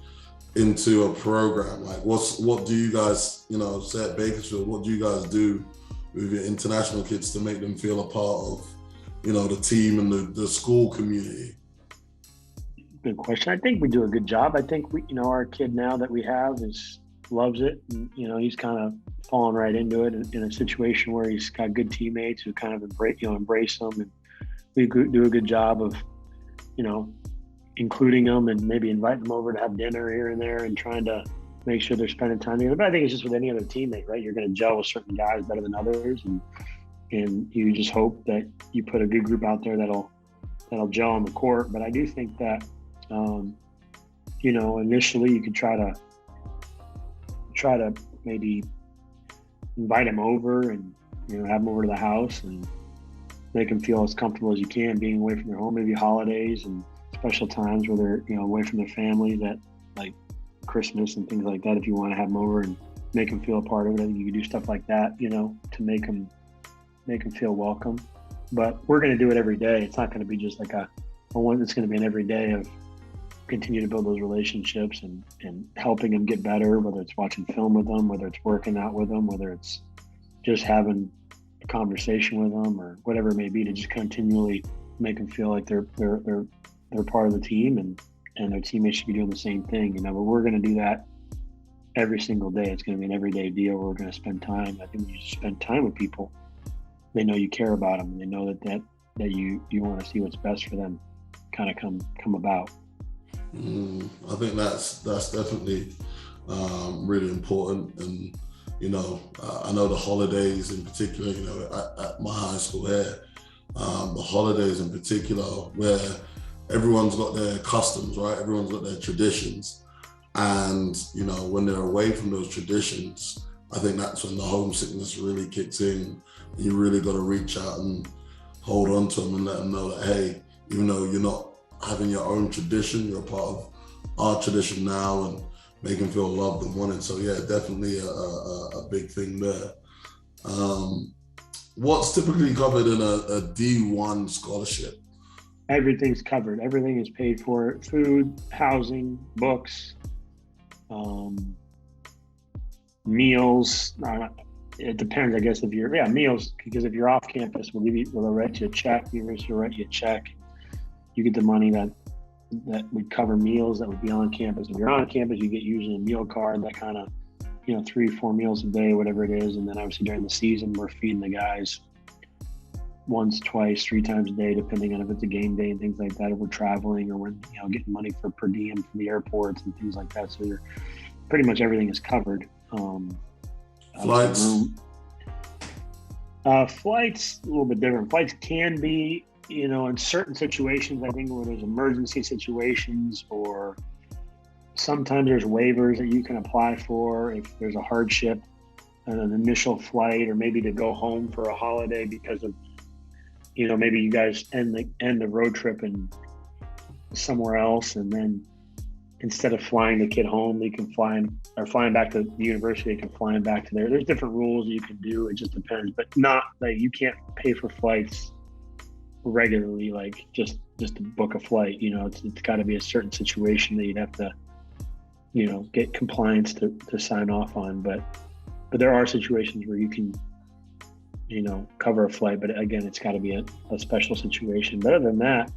into a program? Like what do you guys, you know, say at Bakersfield, what do you guys do with your international kids to make them feel a part of, you know, the team and the school community? good question. I think we do a good job. I think our kid now that we have loves it. And, he's kind of fallen right into it in a situation where he's got good teammates who kind of embrace him. And we do a good job of, including them and maybe inviting them over to have dinner here and there and trying to make sure they're spending time together. But I think it's just with any other teammate, right? You're going to gel with certain guys better than others. And you just hope that you put a good group out there that'll gel on the court. But I do think that, initially you could try to maybe invite them over and, have them over to the house and make them feel as comfortable as you can being away from their home, maybe holidays and special times where they're, away from their family, that like Christmas and things like that. If you want to have them over and make them feel a part of it, I think you can do stuff like that, to make them feel welcome. But we're going to do it every day. It's not going to be just like a one. It's going to be an everyday of continue to build those relationships and helping them get better, whether it's watching film with them, whether it's working out with them, whether it's just having a conversation with them or whatever it may be, to just continually make them feel like they're part of the team and their teammates should be doing the same thing, but we're going to do that every single day. It's going to be an everyday deal where we're going to spend time. I think when you spend time with people, they know you care about them and they know that you want to see what's best for them kind of come about. I think that's definitely really important. And, I know the holidays in particular, at my high school here, the holidays in particular where everyone's got their customs, right? Everyone's got their traditions. And, when they're away from those traditions, I think that's when the homesickness really kicks in. You really got to reach out and hold on to them and let them know that, hey, even though you're not having your own tradition, you're a part of our tradition now, and make them feel loved and wanted. So yeah, definitely a big thing there. What's typically covered in a D1 scholarship? Everything's covered. Everything is paid for. Food, housing, books, meals. It depends, I guess, meals, because if you're off campus, we'll write you a check. The university will write you a check. You get the money that would cover meals that would be on campus. If you're on campus, you get usually a meal card that kind of, 3-4 meals a day, whatever it is. And then obviously during the season, we're feeding the guys once, twice, 3 times a day, depending on if it's a game day and things like that, if we're traveling or we're, getting money for per diem from the airports and things like that. So pretty much everything is covered. Flights? Flights, a little bit different. Flights can be, in certain situations, I think where there's emergency situations, or sometimes there's waivers that you can apply for if there's a hardship on an initial flight, or maybe to go home for a holiday because of, maybe you guys end the road trip in somewhere else, and then instead of flying the kid home, they can flying back to the university, they can fly back to there. There's different rules you can do. It just depends, but not like you can't pay for flights regularly, like just to book a flight. It's got to be a certain situation that you'd have to, get compliance to sign off on. But there are situations where you can, cover a flight. But again, it's got to be a special situation. But other than that,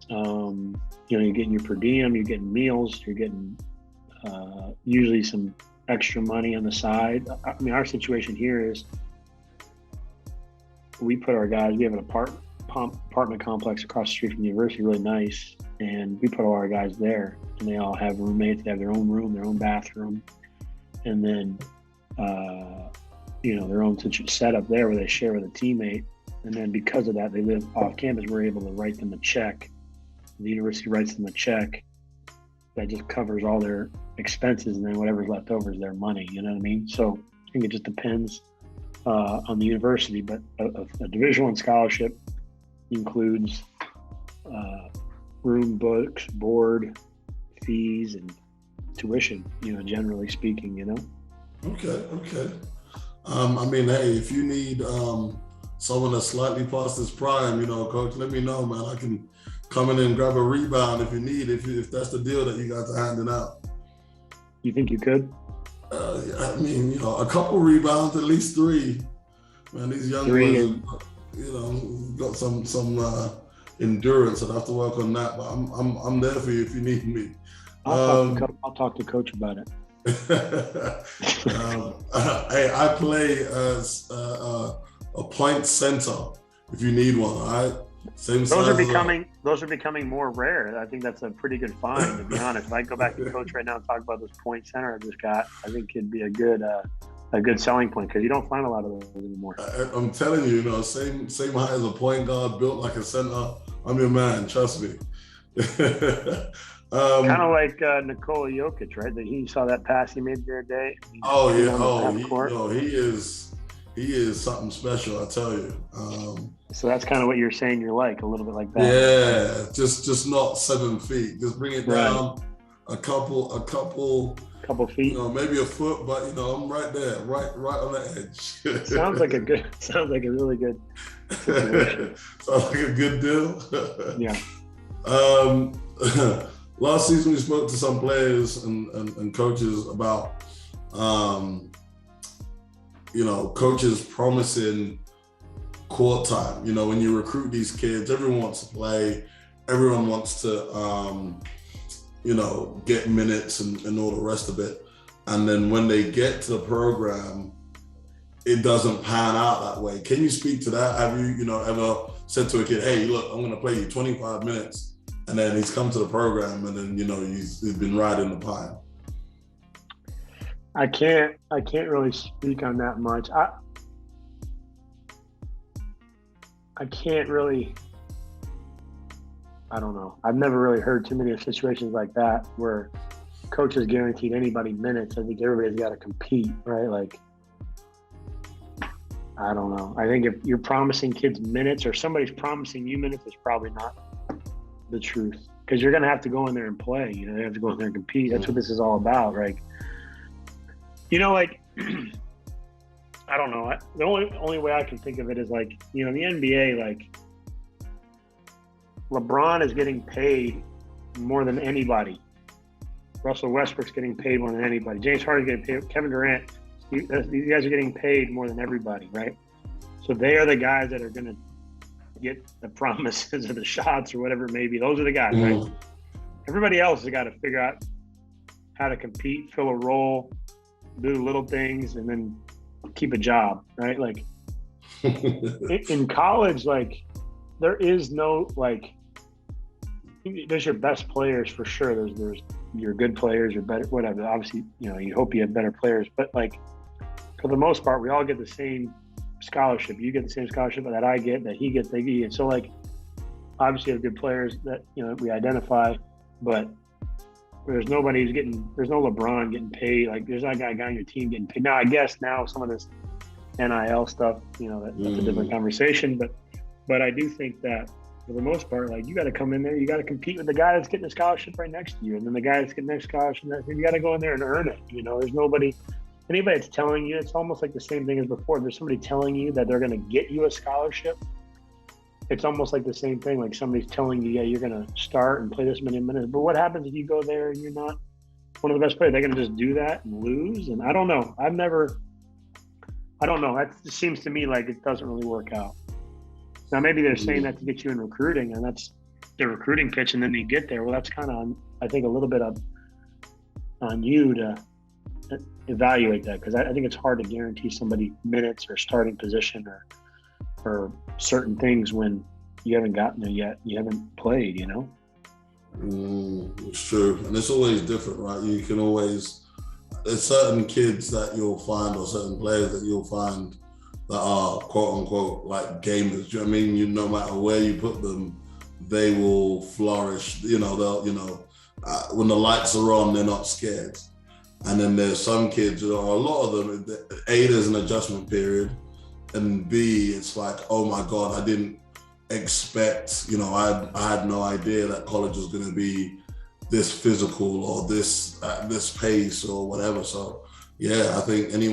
you're getting your per diem, you're getting meals, you're getting usually some extra money on the side. I mean, our situation here is we have an apartment complex across the street from the university, really nice. And we put all our guys there, and they all have roommates. They have their own room, their own bathroom, and then, their own setup there where they share with a teammate. And then because of that, they live off campus. We're able to write them a check. The university writes them a check that just covers all their expenses, and then whatever's left over is their money. You know what I mean? So I think it just depends on the university, but a Division I scholarship includes room, books, board, fees, and tuition, generally speaking, Okay. I mean, hey, if you need someone that's slightly past his prime, coach, let me know, man. I can come in and grab a rebound if you need, if that's the deal that you guys are handing out. You think you could? I mean, a couple rebounds, at least 3. Man, these young boys, got some endurance. I'd have to work on that, but I'm there for you if you need me. I'll talk to coach about it. Hey, I play as Appliance Center if you need one. All right, those are becoming more rare. I think that's a pretty good find, to be honest. If I go back to coach right now and talk about this point center I just got, I think it'd be a good selling point, because you don't find a lot of those anymore. I'm telling you, same height as a point guard, built like a center. I'm your man, trust me. Kind of like Nikola Jokic, right? That he saw that pass he made the other day. He is something special, I tell you. So that's kind of what you're saying. You're like a little bit like that. Yeah, just not 7 feet. Just bring it down a couple feet. Maybe a foot, but I'm right there, right on the edge. Sounds like a really good situation. Sounds like a good deal. Yeah. Last season we spoke to some players and coaches about coaches promising court time. When you recruit these kids, everyone wants to play, everyone wants to get minutes and all the rest of it. And then when they get to the program, it doesn't pan out that way. Can you speak to that? Have you, ever said to a kid, hey, look, I'm going to play you 25 minutes. And then he's come to the program and then, he's been riding the pine. I can't really speak on that much. I can't really, I don't know. I've never really heard too many situations like that where coaches guaranteed anybody minutes. I think everybody's got to compete, right? Like, I don't know. I think if you're promising kids minutes or somebody's promising you minutes, it's probably not the truth, because you're going to have to go in there and play. You have to go in there and compete. That's what this is all about, right? I don't know. The only way I can think of it is like, the NBA, like LeBron is getting paid more than anybody. Russell Westbrook's getting paid more than anybody. James Harden's getting paid. Kevin Durant. These guys are getting paid more than everybody, right? So they are the guys that are going to get the promises or the shots or whatever it may be. Those are the guys, right? Everybody else has got to figure out how to compete, fill a role, do little things, and then keep a job, right? Like in college, like there is no, like, there's your best players for sure. There's your good players, your better, whatever. Obviously, you hope you have better players, but like for the most part, we all get the same scholarship. You get the same scholarship that I get, that he gets, they get. So like, obviously, have good players that we identify, but there's nobody who's there's no LeBron getting paid. Like there's not a guy on your team getting paid. Now I guess some of this NIL stuff, that's a different conversation. But I do think that for the most part, like you got to come in there, you got to compete with the guy that's getting a scholarship right next to you, and then the guy that's getting next scholarship, you got to go in there and earn it. There's anybody that's telling you. It's almost like the same thing as before. There's somebody telling you that they're going to get you a scholarship. It's almost like the same thing. Like somebody's telling you, yeah, you're going to start and play this many minutes. But what happens if you go there and you're not one of the best players? They're going to just do that and lose. And I don't know. I don't know. That just seems to me like it doesn't really work out. Now, maybe they're saying that to get you in recruiting, and that's their recruiting pitch, and then they get there. Well, that's kind of, I think, a little bit on you to evaluate that, because I think it's hard to guarantee somebody minutes or starting position or certain things when you haven't gotten there yet. You haven't played, It's true. And it's always different, right? You can always, there's certain kids that you'll find, or certain players that you'll find that are quote unquote like gamers. Do you know what I mean? No matter where you put them, they will flourish. They'll, when the lights are on, they're not scared. And then there's some kids, or a lot of them, A, there's an adjustment period, and B, it's like, oh my God, I didn't expect, I had no idea that college was going to be this physical or this at this pace or whatever. So yeah, I think any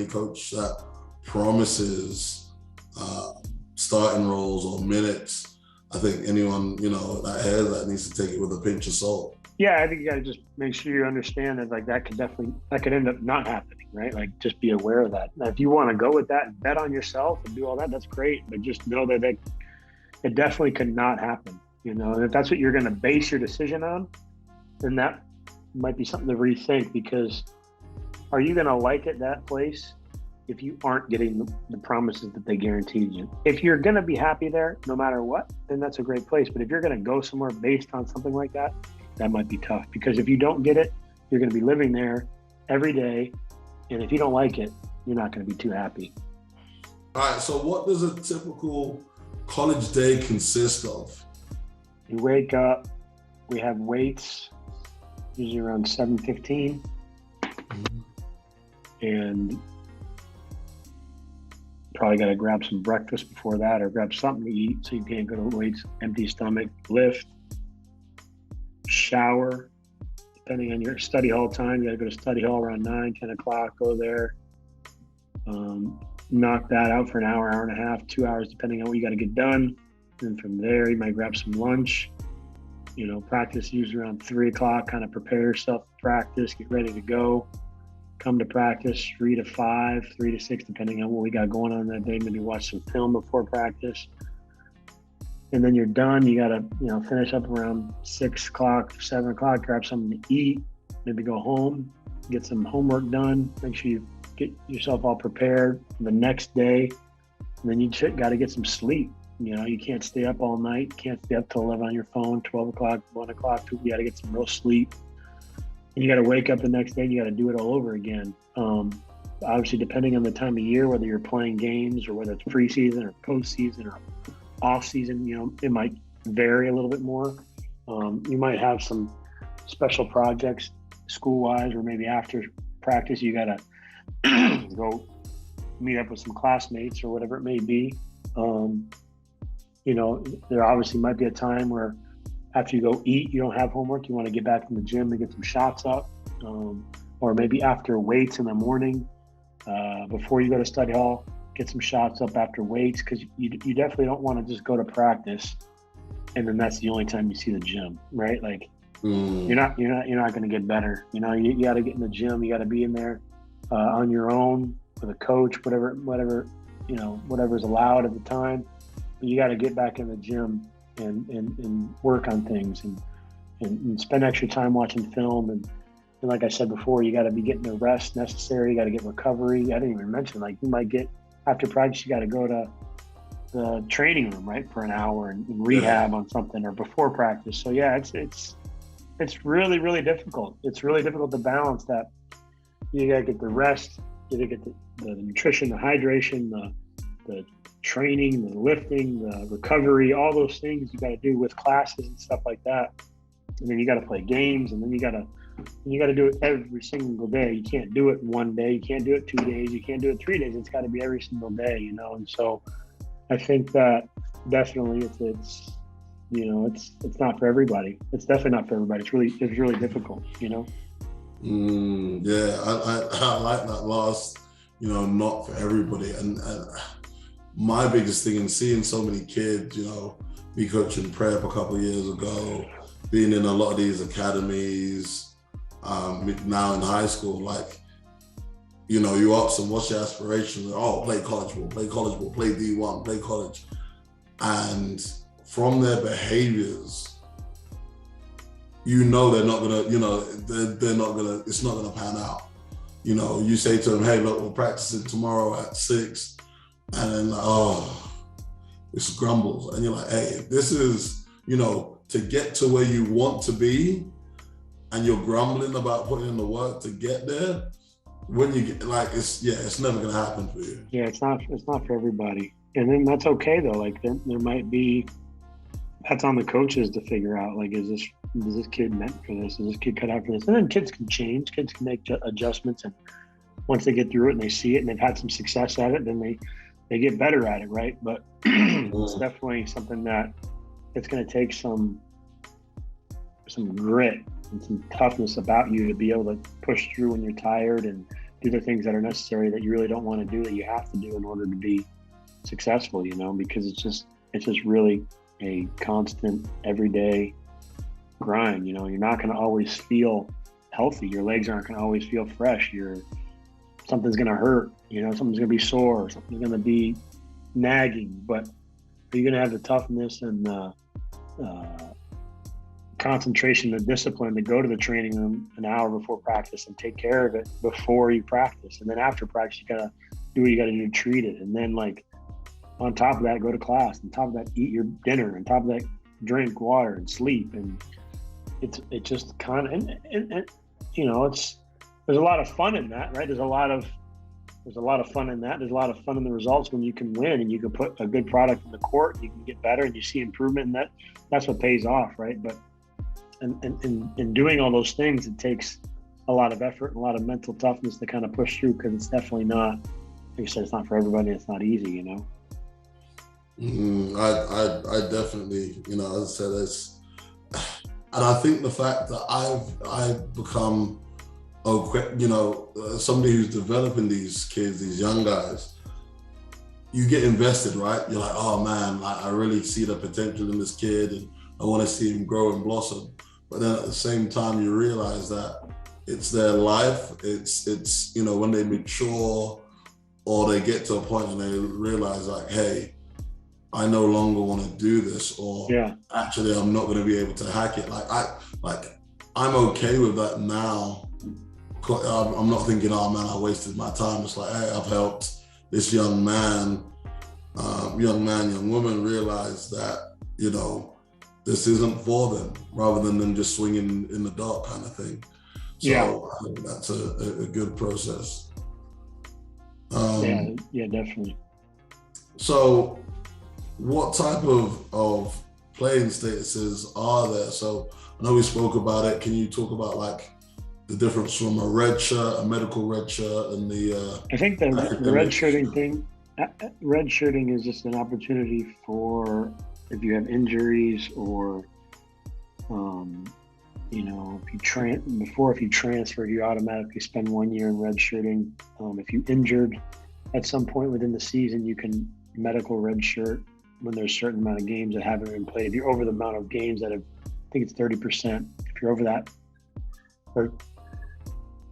coach that promises starting roles or minutes, I think anyone, that hears that needs to take it with a pinch of salt. Yeah, I think you got to just make sure you understand that that could end up not happening, right? Like just be aware of that. Now, if you want to go with that and bet on yourself and do all that, that's great. But just know that it definitely could not happen, you know. And if that's what you're going to base your decision on, then that might be something to rethink, because are you going to like it, that place, if you aren't getting the promises that they guaranteed you? If you're going to be happy there no matter what, then that's a great place. But if you're going to go somewhere based on something like that, that might be tough, because if you don't get it, you're going to be living there every day. And if you don't like it, you're not going to be too happy. All right, so what does a typical college day consist of? You wake up, we have weights, usually around 7:15. And probably got to grab some breakfast before that, or grab something to eat so you can't go to weights, empty stomach, lift, shower, depending on your study hall time. You got to go to study hall around 9, 10 o'clock, go there, knock that out for an hour, hour and a half, 2 hours, depending on what you got to get done. And from there, you might grab some lunch, you know, practice usually around 3 o'clock, kind of prepare yourself to practice, get ready to go. Come to practice 3 to 5, 3 to 6, depending on what we got going on that day. Maybe watch some film before practice. And then you're done. You got to, you know, finish up around 6 o'clock, 7 o'clock, grab something to eat, maybe go home, get some homework done. Make sure you get yourself all prepared for the next day. And then you got to get some sleep. You know, you can't stay up all night. You can't stay up till 11 on your phone, 12 o'clock, 1 o'clock. You got to get some real sleep. And you got to wake up the next day and you got to do it all over again. Obviously, depending on the time of year, whether you're playing games or whether it's preseason or postseason or off season, you know, it might vary a little bit more. You might have some special projects school-wise, or maybe after practice, you got to go meet up with some classmates or whatever it may be. You know, there obviously might be a time where after you go eat, you don't have homework, you want to get back from the gym and get some shots up, or maybe after weights in the morning, before you go to study hall, get some shots up after weights, because you definitely don't want to just go to practice and then that's the only time you see the gym, right? Like you're not going to get better. You know, you got to get in the gym, you got to be in there on your own with a coach, whatever you know, whatever's allowed at the time. But you got to get back in the gym and work on things and spend extra time watching film. And like I said before, you got to be getting the rest necessary. You got to get recovery. I didn't even mention, like, you might get, after practice, you got to go to the training room, right, for an hour and rehab on something, or before practice. So yeah, it's really, really difficult. It's really difficult to balance that. You got to get the rest, you got to get the nutrition, the hydration, the training, the lifting, the recovery, all those things you got to do with classes and stuff like that. And then you got to play games, and then you got to do it every single day. You can't do it one day, you can't do it 2 days, you can't do it 3 days. It's got to be every single day, you know. And so I think that definitely it's you know, it's not for everybody. It's definitely not for everybody. It's really difficult, you know. Yeah, I like that last, you know, not for everybody. And my biggest thing in seeing so many kids, you know, me coaching prep a couple of years ago, being in a lot of these academies, now in high school, like, you know, you ask them, what's your aspiration? Oh, play college ball, play D1, play college. And from their behaviors, you know, they're not gonna, you know, they're not gonna, it's not gonna pan out. You know, you say to them, hey, look, we're practicing tomorrow at 6. And then, oh, it's grumbles. And you're like, hey, this is, you know, to get to where you want to be, and you're grumbling about putting in the work to get there, when you get, like, it's never gonna happen for you. Yeah, it's not for everybody. And then that's okay though. Like, there might be, that's on the coaches to figure out, like, is this kid meant for this? Is this kid cut out for this? And then kids can change, kids can make adjustments, and once they get through it and they see it and they've had some success at it, then they get better at it, right? But it's definitely something that it's going to take some grit and some toughness about you to be able to push through when you're tired and do the things that are necessary that you really don't want to do, that you have to do in order to be successful, you know, because it's just really a constant everyday grind. You know, you're not going to always feel healthy. Your legs aren't going to always feel fresh. Something's going to hurt, you know, something's going to be sore, something's going to be nagging, but Are you going to have the toughness and the concentration, the discipline to go to the training room an hour before practice and take care of it before you practice? And then after practice, you got to do what you got to do to treat it. And then, like, on top of that, go to class. On top of that, eat your dinner. On top of that, drink water and sleep. And it just kind of, and you know, there's a lot of fun in that, right? There's a lot of fun in that. There's a lot of fun in the results when you can win and you can put a good product in the court, and you can get better and you see improvement, and that's what pays off, right? But in doing all those things, it takes a lot of effort and a lot of mental toughness to kind of push through, because it's definitely not, like you said, it's not for everybody. It's not easy, you know? I definitely, you know, as I said, and I think the fact that I've become, you know, somebody who's developing these kids, these young guys, you get invested, right? You're like, oh man, I really see the potential in this kid and I want to see him grow and blossom. But then at the same time, you realize that it's their life. It's you know, when they mature or they get to a point and they realize, like, hey, I no longer want to do this, or actually I'm not going to be able to hack it. I'm okay with that now. I'm not thinking, oh man, I wasted my time. It's like, hey, I've helped this young man, young woman realize that, you know, this isn't for them, rather than them just swinging in the dark kind of thing. So I think that's a good process. Yeah, definitely. So what type of playing statuses are there? So I know we spoke about it. Can you talk about, like, the difference from a red shirt, a medical red shirt, and the I think the redshirting thing, redshirting is just an opportunity for, if you have injuries or, you know, if you transfer, you automatically spend 1 year in redshirting. If you injured at some point within the season, you can medical redshirt when there's a certain amount of games that haven't been played. If you're over the amount of games that have, I think it's 30%. If you're over that, or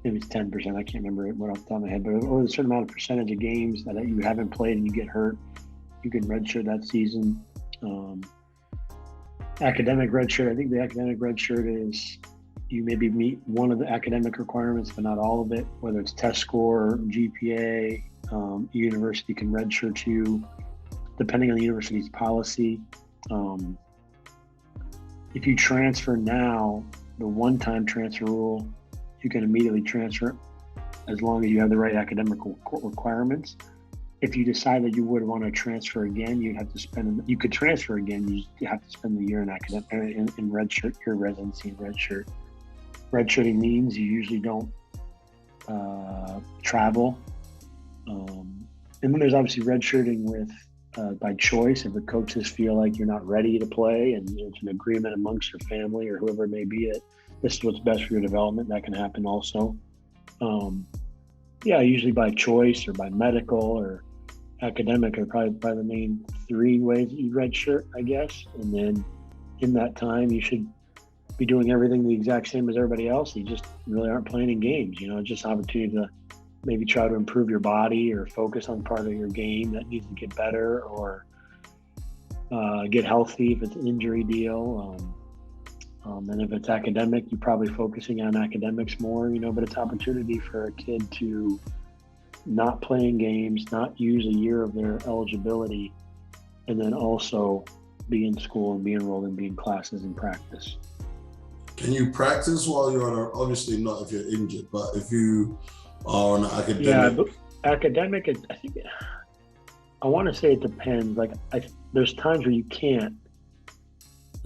maybe it's 10%, I can't remember it off the top of my head, but over a certain amount of percentage of games that you haven't played and you get hurt, you can redshirt that season. Academic redshirt, I think the academic redshirt is you maybe meet one of the academic requirements, but not all of it, whether it's test score, GPA. University can redshirt you, depending on the university's policy. If you transfer now, the one-time transfer rule, you can immediately transfer as long as you have the right academic requirements. If you decide that you would want to transfer again, you could transfer again, you have to spend the year in redshirt, your residency in redshirt. Redshirting means you usually don't travel. And then there's obviously redshirting with by choice. If the coaches feel like you're not ready to play and it's an agreement amongst your family or whoever it may be, that this is what's best for your development, that can happen also. Usually by choice or by medical or academic are probably the main three ways that you redshirt, I guess. And then in that time, you should be doing everything the exact same as everybody else. You just really aren't playing in games. You know, it's just an opportunity to maybe try to improve your body or focus on part of your game that needs to get better, or get healthy if it's an injury deal. And if it's academic, you're probably focusing on academics more, you know, but it's an opportunity for a kid to not play in games, not use a year of their eligibility, and then also be in school and be enrolled and be in classes and practice. Can you practice while you're obviously not if you're injured, but if you are on academic? Yeah, but academic, I think, I want to say it depends. Like, there's times where you can't.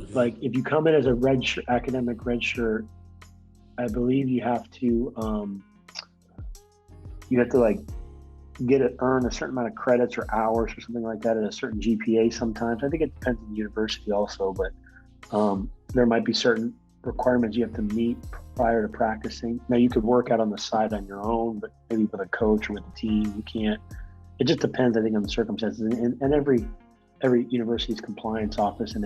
Okay. Like, if you come in as a redshirt, academic redshirt, I believe you have to like earn a certain amount of credits or hours or something like that at a certain GPA sometimes. I think it depends on the university also, but there might be certain requirements you have to meet prior to practicing. Now, you could work out on the side on your own, but maybe with a coach or with a team, you can't. It just depends, I think, on the circumstances. And every university's compliance office and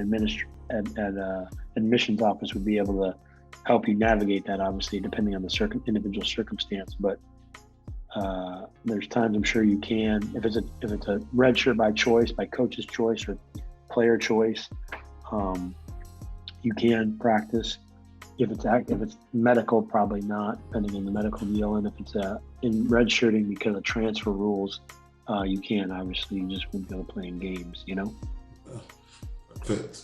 admissions office would be able to help you navigate that, obviously, depending on the individual circumstance. But there's times I'm sure you can. If it's a red shirt by choice, by coach's choice, or player choice. You can practice. If it's medical, probably not, depending on the medical deal. And if it's in redshirting because of transfer rules, you can. Obviously, you just wouldn't be able to play in games, you know? Perfect.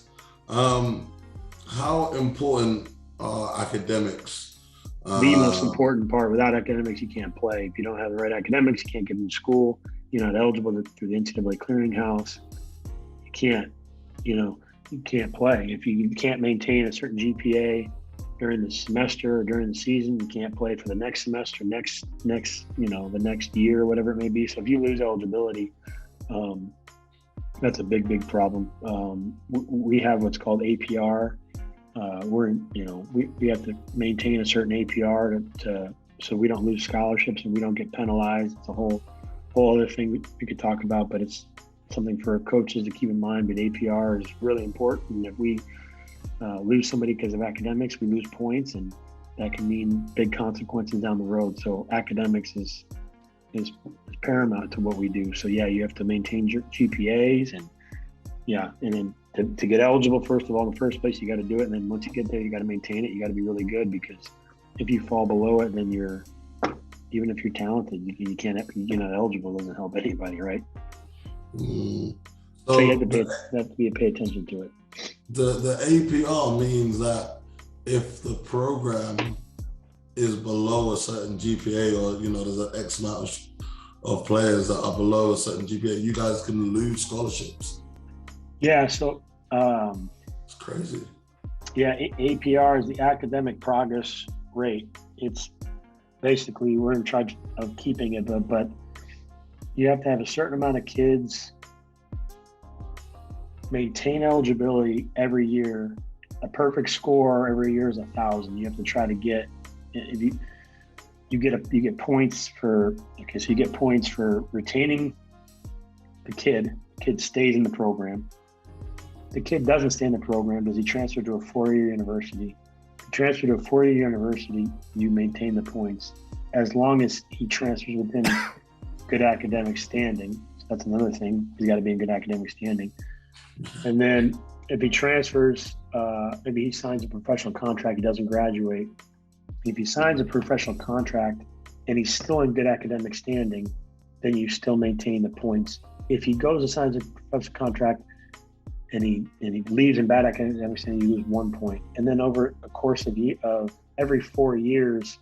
How important are academics? The most important part. Without academics, you can't play. If you don't have the right academics, you can't get into school. You're not eligible through the NCAA clearinghouse. You can't, you can't play. If you can't maintain a certain GPA during the semester or during the season, you can't play for the next semester, next, the next year, whatever it may be. So if you lose eligibility, that's a big problem. We have what's called APR. We have to maintain a certain APR so we don't lose scholarships and we don't get penalized. It's a whole other thing we could talk about, but it's something for coaches to keep in mind. But APR is really important. If we lose somebody because of academics, we lose points, and that can mean big consequences down the road. So academics is paramount to what we do. So yeah, you have to maintain your GPAs, and then to get eligible, first of all, in the first place, you got to do it. And then once you get there, you got to maintain it. You got to be really good, because if you fall below it, then even if you're talented, you're not eligible. Doesn't help anybody, right? So you have to pay attention to it. The APR means that if the program is below a certain GPA, or there's an X amount of players that are below a certain GPA, you guys can lose scholarships. Yeah, so it's crazy. Yeah, APR is the academic progress rate. It's basically, we're in charge of keeping it, but you have to have a certain amount of kids maintain eligibility every year. A perfect score every year is 1,000. You have to try to get, if you get points for, so you get points for retaining the kid. The kid stays in the program. The kid doesn't stay in the program. Does he transfer to a 4-year university? If you transfer to a 4-year university, you maintain the points as long as he transfers within good academic standing. So that's another thing. He's got to be in good academic standing. And then if he transfers, maybe he signs a professional contract, he doesn't graduate. If he signs a professional contract and he's still in good academic standing, then you still maintain the points. If he goes and signs a professional contract and he leaves in bad academic standing, you lose 1 point. And then over a course of every 4 years,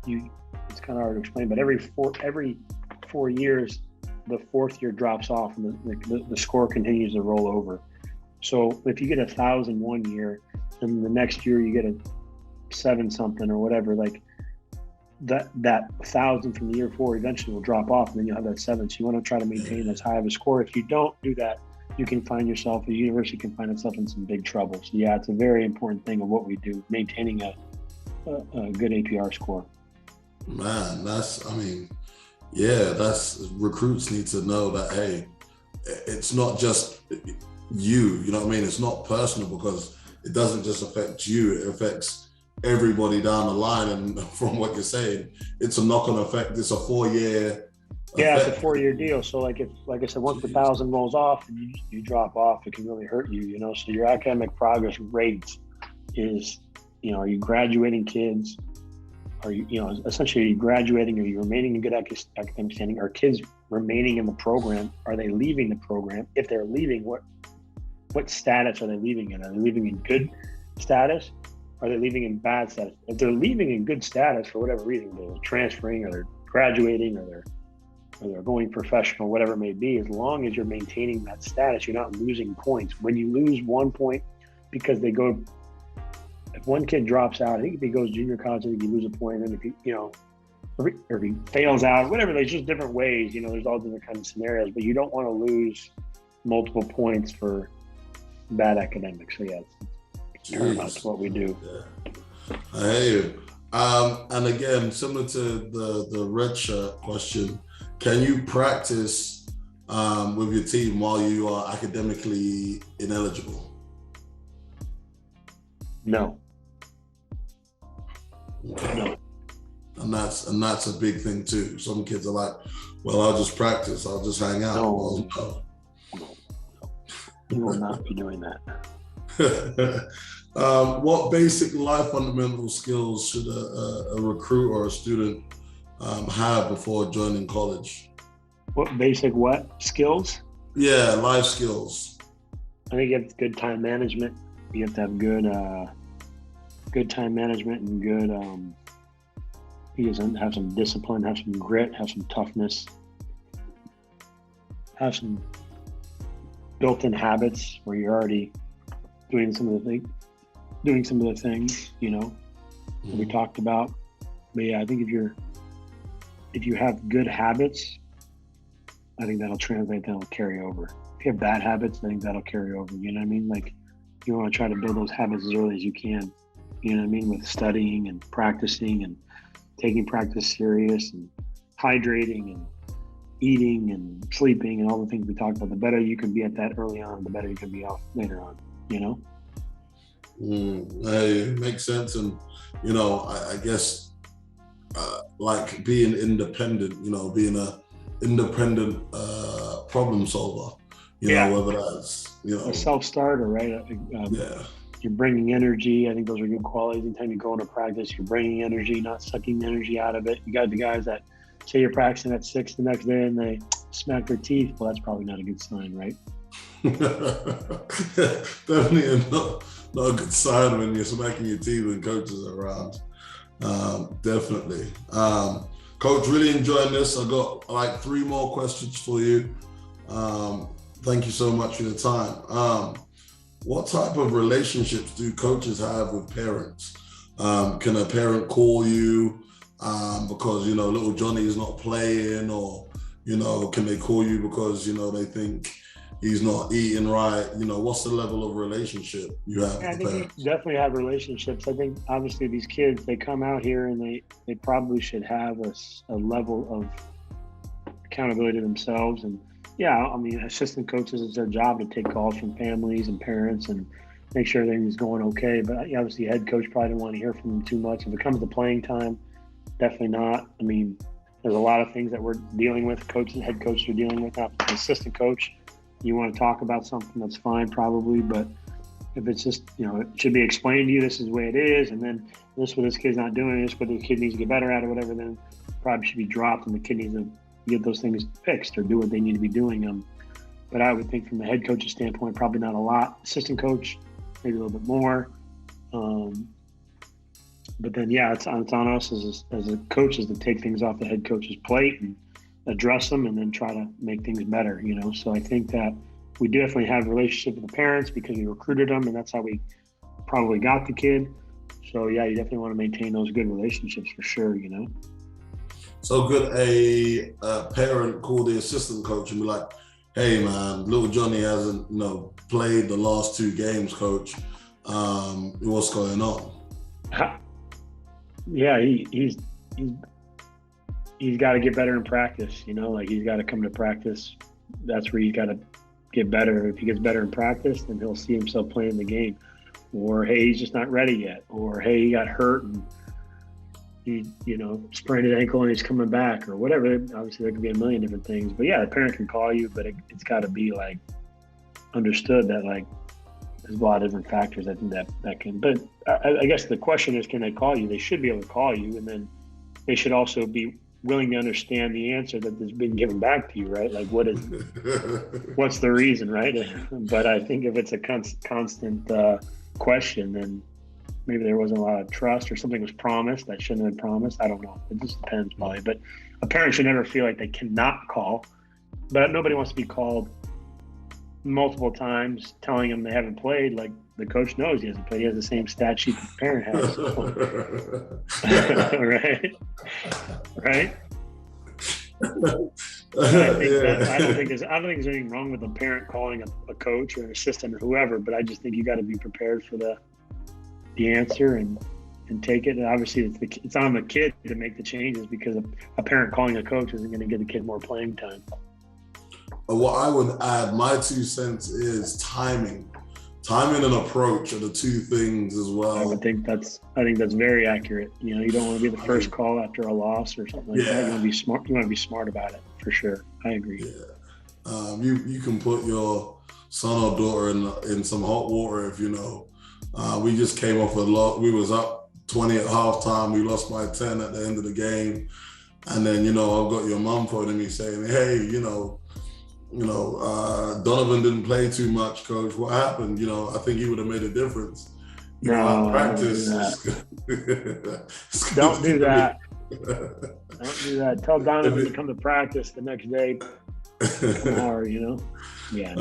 it's kind of hard to explain, but every four years, the 4th year drops off and the score continues to roll over. So if you get 1,000 1 year and the next year you get a 7 something or whatever, like that 1,000 from the year 4 eventually will drop off, and then you'll have that 7. So you want to try to maintain as high of a score. If you don't do that, the university can find itself in some big trouble. So yeah, it's a very important thing of what we do, maintaining a good APR score. Man, recruits need to know that, hey, it's not just you know what I mean? It's not personal, because it doesn't just affect you, it affects everybody down the line. And from what you're saying, it's a knock-on effect. It's a 4-year effect. It's a 4-year deal. So like I said, once the 1,000 rolls off and you drop off, it can really hurt you, So your academic progress rate is, are you graduating kids? Are you, essentially, are you graduating? Are you remaining in good academic standing? Are kids remaining in the program? Are they leaving the program? If they're leaving, what status are they leaving in? Are they leaving in good status? Are they leaving in bad status? If they're leaving in good status for whatever reason, they're transferring or they're graduating or they're going professional, whatever it may be, as long as you're maintaining that status, you're not losing points. When you lose 1 point because if one kid drops out, I think if he goes junior college, I think you lose a point. And if if he fails out, whatever, there's just different ways, there's all different kinds of scenarios, but you don't want to lose multiple points for bad academics. So yeah, it's paramount to what we do. Yeah. I hear you. And again, similar to the red shirt question, can you practice with your team while you are academically ineligible? No. Okay. No. And that's a big thing too. Some kids are like, well, I'll just practice, I'll just hang out. No. You will not be doing that. What basic life fundamental skills should a recruit or a student have before joining college? What basic skills? Yeah, life skills. I think you have good time management. You have to have good time management and good. You have some discipline, have some grit, have some toughness, have some built-in habits where you're already doing some of the things, that we talked about. But yeah, I think if you have good habits, I think that'll translate, that'll carry over. If you have bad habits, I think that'll carry over. You know what I mean? Like, you want to try to build those habits as early as you can. You know what I mean? With studying and practicing and taking practice serious and hydrating and eating and sleeping and all the things we talked about. The better you can be at that early on, the better you can be off later on. It makes sense. And I guess like being independent, being a independent problem solver, whether that's a self-starter, right? You're bringing energy. I think those are good qualities. Anytime you go into practice, you're bringing energy, not sucking energy out of it. You got the guys that say you're practicing at 6 the next day and they smack their teeth. Well, that's probably not a good sign, right? Definitely not a good sign when you're smacking your teeth when coaches are around. Definitely. Coach, really enjoying this. I got like 3 more questions for you. Thank you so much for your time. What type of relationships do coaches have with parents? Can a parent call you because, little Johnny is not playing, or, can they call you because, they think he's not eating right? What's the level of relationship you have with I think parents? you definitely have relationships. I think obviously these kids, they come out here and they probably should have a level of accountability to themselves. And assistant coaches, it's their job to take calls from families and parents and make sure everything's going okay. But obviously head coach probably didn't want to hear from them too much. If it comes to playing time, definitely not. There's a lot of things that we're dealing with, head coaches are dealing with. Not the assistant coach, you want to talk about something, that's fine probably, but if it's just, it should be explained to you, this is the way it is, and then this is what this kid's not doing, this is what the kid needs to get better at or whatever, then probably should be dropped and the kid needs to get those things fixed or do what they need to be doing. But I would think from the head coach's standpoint, probably not a lot. Assistant coach, maybe a little bit more. But then, it's on us as a coaches to take things off the head coach's plate and address them and then try to make things better, So I think that we definitely have a relationship with the parents because we recruited them and that's how we probably got the kid. So you definitely want to maintain those good relationships for sure, So could a parent call the assistant coach and be like, hey man, little Johnny hasn't, played the last 2 games, coach. What's going on? Yeah, he's got to get better in practice, he's got to come to practice. That's where he's got to get better. If he gets better in practice, then he'll see himself playing the game. Or, hey, he's just not ready yet. Or, hey, he got hurt and he, sprained his ankle and he's coming back or whatever. Obviously, there could be a million different things. But the parent can call you, but it's got to be understood that there's a lot of different factors. I think that can. But I guess the question is, can they call you? They should be able to call you, and then they should also be willing to understand the answer that has been given back to you, right? What's the reason, right? But I think if it's a constant question, then maybe there wasn't a lot of trust or something was promised that shouldn't have been promised. I don't know. It just depends probably. But a parent should never feel like they cannot call. But nobody wants to be called multiple times telling them they haven't played. Like the coach knows he hasn't played. He has the same stat sheet that the parent has. Right? I don't think there's anything wrong with a parent calling a coach or an assistant or whoever, but I just think you got to be prepared for the answer and take it. And obviously it's on the kid to make the changes because a parent calling a coach isn't going to give the kid more playing time. What I would add, my 2 cents is timing. Timing and approach are the 2 things as well. I think that's very accurate. You don't want to be the first call after a loss or something like that. You want to be smart. You want to be smart about it for sure. I agree. Yeah. You can put your son or daughter in some hot water, if you know. We just came off a lot. We was up 20 at halftime. We lost by 10 at the end of the game. And then, you know, I've got your mum phoning me saying, hey, Donovan didn't play too much, coach. What happened? You know, I think he would have made a difference. You know, practice. Don't do that. Don't do that. Tell Donovan to come to practice the next day. Hard, you know? Yeah.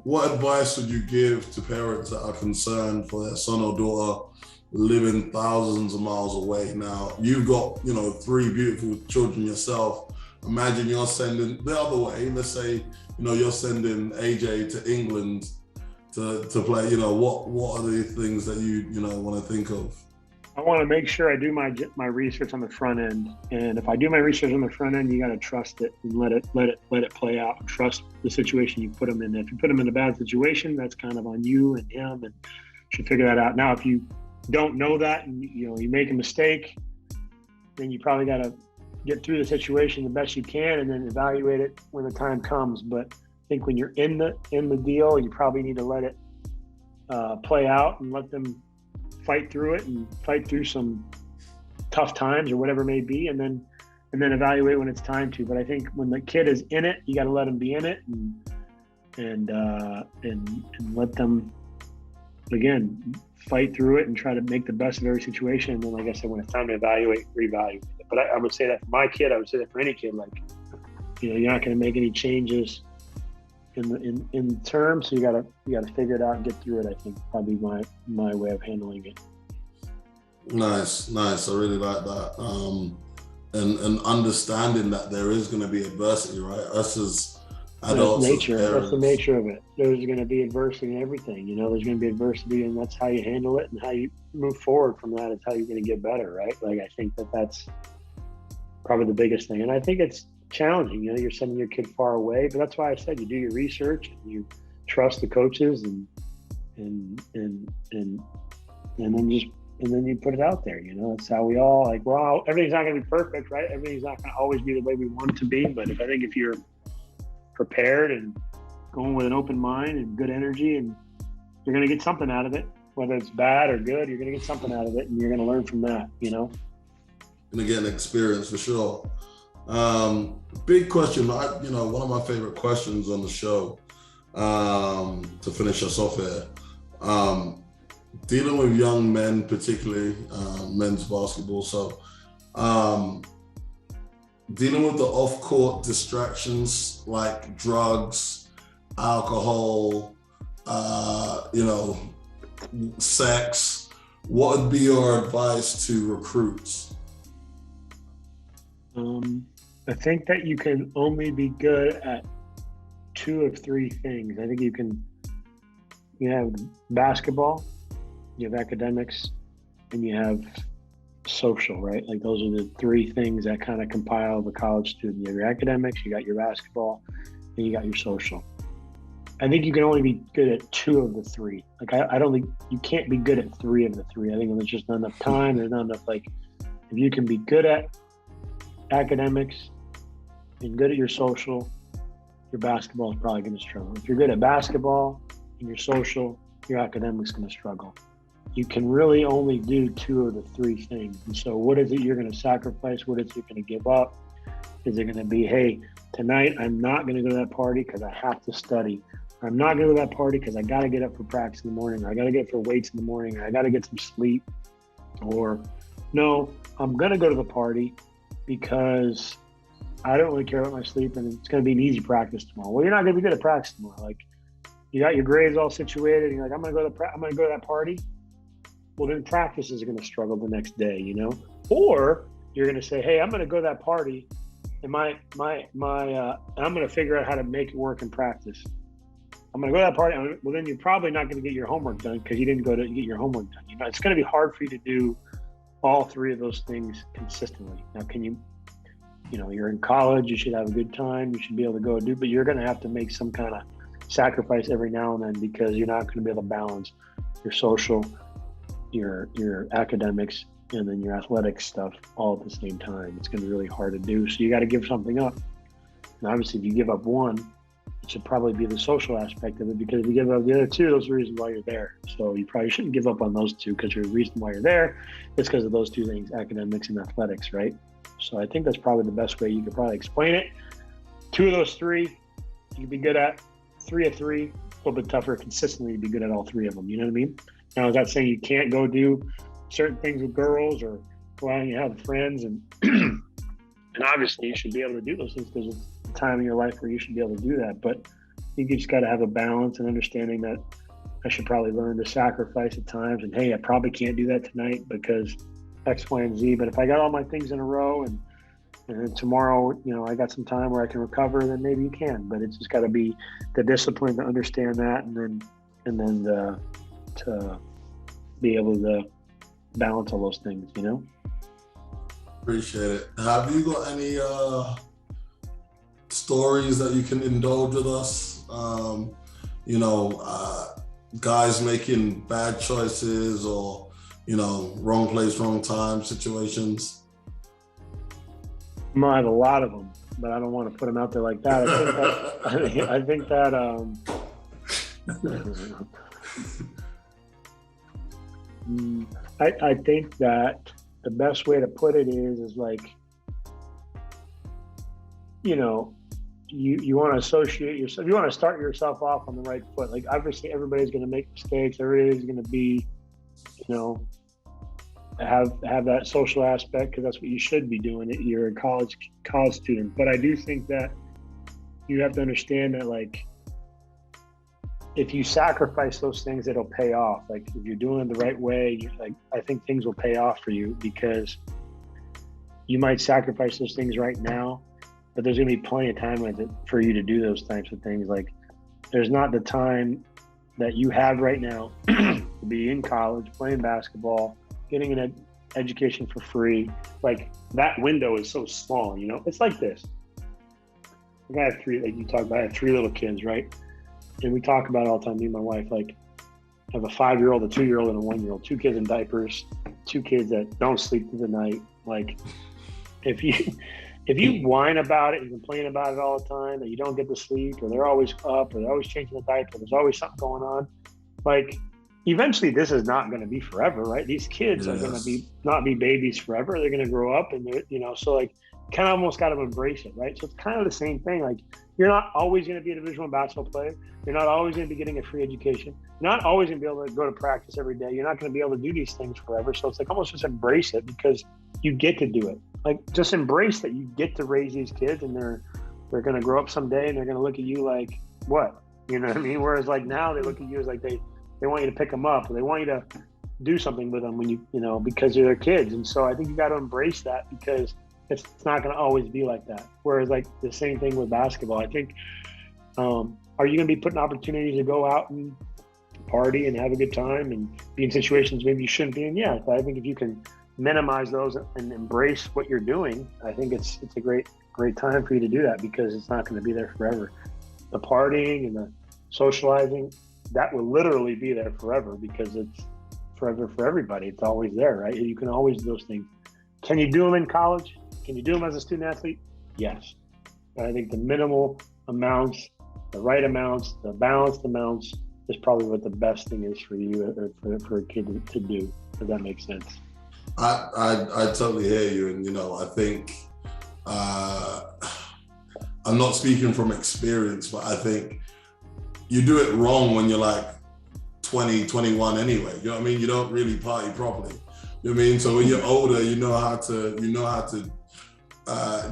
What advice would you give to parents that are concerned for their son or daughter living thousands of miles away? Now, you've got, 3 beautiful children yourself. Imagine you're sending the other way. Let's say, you're sending AJ to England to play. What are the things that you want to think of? I want to make sure I do my research on the front end. And if I do my research on the front end, you got to trust it and let it play out. Trust the situation you put them in. If you put them in a bad situation, that's kind of on you and him, and you should figure that out. Now, if you don't know that and you make a mistake, then you probably got to get through the situation the best you can and then evaluate it when the time comes. But I think when you're in the deal, you probably need to let it play out and let them fight through it and fight through some tough times or whatever it may be, and then evaluate when it's time to. But I think when the kid is in it, you got to let them be in it and let them, again, fight through it and try to make the best of every situation. And then, like I said, when it's time to reevaluate it. But I would say that for my kid, I would say that for any kid, like, you're not going to make any changes in terms, so you gotta figure it out and get through it. I think probably my way of handling it. Nice. I really like that. And understanding that there is going to be adversity, right? Us as adults, that's the nature of it. There's going to be adversity in everything. There's going to be adversity, and that's how you handle it and how you move forward from that. Is how you're going to get better, right? Like, I think that's probably the biggest thing, and I think it's challenging. You're sending your kid far away, but that's why I said you do your research and you trust the coaches and then you put it out there. That's how we all everything's not going to be perfect, right? Everything's not going to always be the way we want it to be, but I think if you're prepared and going with an open mind and good energy, and you're going to get something out of it, whether it's bad or good, you're going to get something out of it, and you're going to learn from that. Going to get an experience for sure. Big question. One of my favorite questions on the show, to finish us off here, dealing with young men, particularly men's basketball. So, dealing with the off-court distractions like drugs, alcohol, sex. What would be your advice to recruits? I think that you can only be good at 2 of 3 things. I think you have basketball, you have academics, and you have social, right? Like, those are the 3 things that kind of compile the college student. You have your academics, you got your basketball, and you got your social. I think you can only be good at 2 of the 3. Like, I don't think you can't be good at 3 of the 3. I think there's just not enough time. There's not enough, if you can be good at academics and good at your social, your basketball is probably going to struggle. If you're good at basketball and your social, your academics going to struggle. You can really only do 2 of the 3 things. And so what is it you're going to sacrifice? What is it you're going to give up? Is it going to be, hey, tonight I'm not going to go to that party because I have to study. Or I'm not going to go to that party because I got to get up for practice in the morning, or I got to get up for weights in the morning, or I got to get some sleep. Or, no, I'm going to go to the party because I don't really care about my sleep, and it's going to be an easy practice tomorrow. Well, you're not going to be good at practice tomorrow. Like, you got your grades all situated, and you're like, I'm going to go to that party. Well, then practice is going to struggle the next day, Or you're going to say, hey, I'm going to go to that party, and I'm going to figure out how to make it work in practice. I'm going to go to that party. Well, then you're probably not going to get your homework done because you didn't go to get your homework done. It's going to be hard for you to do all 3 of those things consistently. Now, can you? You're in college, you should have a good time, you should be able to go do, but you're going to have to make some kind of sacrifice every now and then, because you're not going to be able to balance your social, your academics, and then your athletics stuff all at the same time. It's going to be really hard to do. So you got to give something up. And obviously, if you give up one, it should probably be the social aspect of it, because if you give up the other two, those are the reasons why you're there. So you probably shouldn't give up on those two, because your reason why you're there is because of those two things, academics and athletics, right? So I think that's probably the best way you could probably explain it. 2 of those 3, you can be good at. 3 of 3, a little bit tougher consistently to be good at all 3 of them. You know what I mean? Now, is that saying you can't go do certain things with girls or go out and you have friends? And and obviously you should be able to do those things because it's the time in your life where you should be able to do that. But you just got to have a balance and understanding that I should probably learn to sacrifice at times. And hey, I probably can't do that tonight because X, Y, and Z. But if I got all my things in a row and then tomorrow, I got some time where I can recover, then maybe you can. But it's just got to be the discipline to understand that, and then to be able to balance all those things. Appreciate it. Have you got any stories that you can indulge with us? Guys making bad choices or wrong place, wrong time situations. I have a lot of them, but I don't want to put them out there like that. I think that I think that the best way to put it is like, you want to associate yourself, you want to start yourself off on the right foot. Like, obviously everybody's going to make mistakes. Everybody's going to be, have that social aspect, because that's what you should be doing. You're a college student. But I do think that you have to understand that, like, if you sacrifice those things, it'll pay off. Like, if you're doing it the right way, I think things will pay off for you, because you might sacrifice those things right now, but there's going to be plenty of time with it for you to do those types of things. Like, there's not the time that you have right now to be in college, playing basketball, getting an education for free. Like, that window is so small, It's like this. I have 3, like you talked about, I have 3 little kids, right? And we talk about it all the time, me and my wife, like, I have a 5-year-old, a 2-year-old, and a 1-year-old, 2 kids in diapers, 2 kids that don't sleep through the night. Like, if you whine about it and complain about it all the time, that you don't get to sleep, or they're always up, or they're always changing the diaper, there's always something going on, like, eventually this is not going to be forever, right? These kids are going to not be babies forever. They're going to grow up, and so like, kind of almost got to embrace it, right? So it's kind of the same thing. Like, you're not always going to be a Division I basketball player. You're not always going to be getting a free education. You're not always going to be able to go to practice every day. You're not going to be able to do these things forever. So it's like, almost just embrace it, because you get to do it. Like, just embrace that you get to raise these kids, and they're going to grow up someday, and they're going to look at you like, what? You know what I mean? Whereas, like, now they look at you as like they want you to pick them up, or they want you to do something with them when because they're their kids. And so I think you got to embrace that, because it's not going to always be like that. Whereas, like, the same thing with basketball, I think, are you going to be putting opportunities to go out and party and have a good time and be in situations maybe you shouldn't be in? Yeah, but I think if you can minimize those and embrace what you're doing, I think it's a great time for you to do that, because it's not going to be there forever. The partying and the socializing, that will literally be there forever, because it's forever for everybody. It's always there, right? You can always do those things. Can you do them in college? Can you do them as a student athlete? Yes. But I think the minimal amounts, the right amounts, the balanced amounts is probably what the best thing is for you, or for a kid to do, if that makes sense. I totally hear you. And, I think, I'm not speaking from experience, but I think you do it wrong when you're like 20, 21 anyway. You know what I mean? You don't really party properly. You know what I mean? So when you're older, you know how to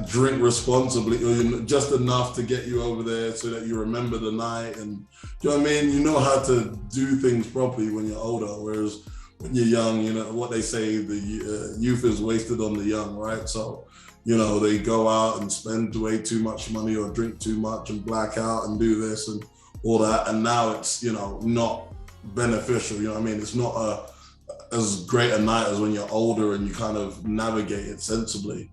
drink responsibly, or just enough to get you over there so that you remember the night. And you know what I mean? You know how to do things properly when you're older. Whereas when you're young, what they say, the youth is wasted on the young, right? So, they go out and spend way too much money, or drink too much and black out and do this and all that. And now it's, not beneficial. You know what I mean? It's not as great a night as when you're older and you kind of navigate it sensibly.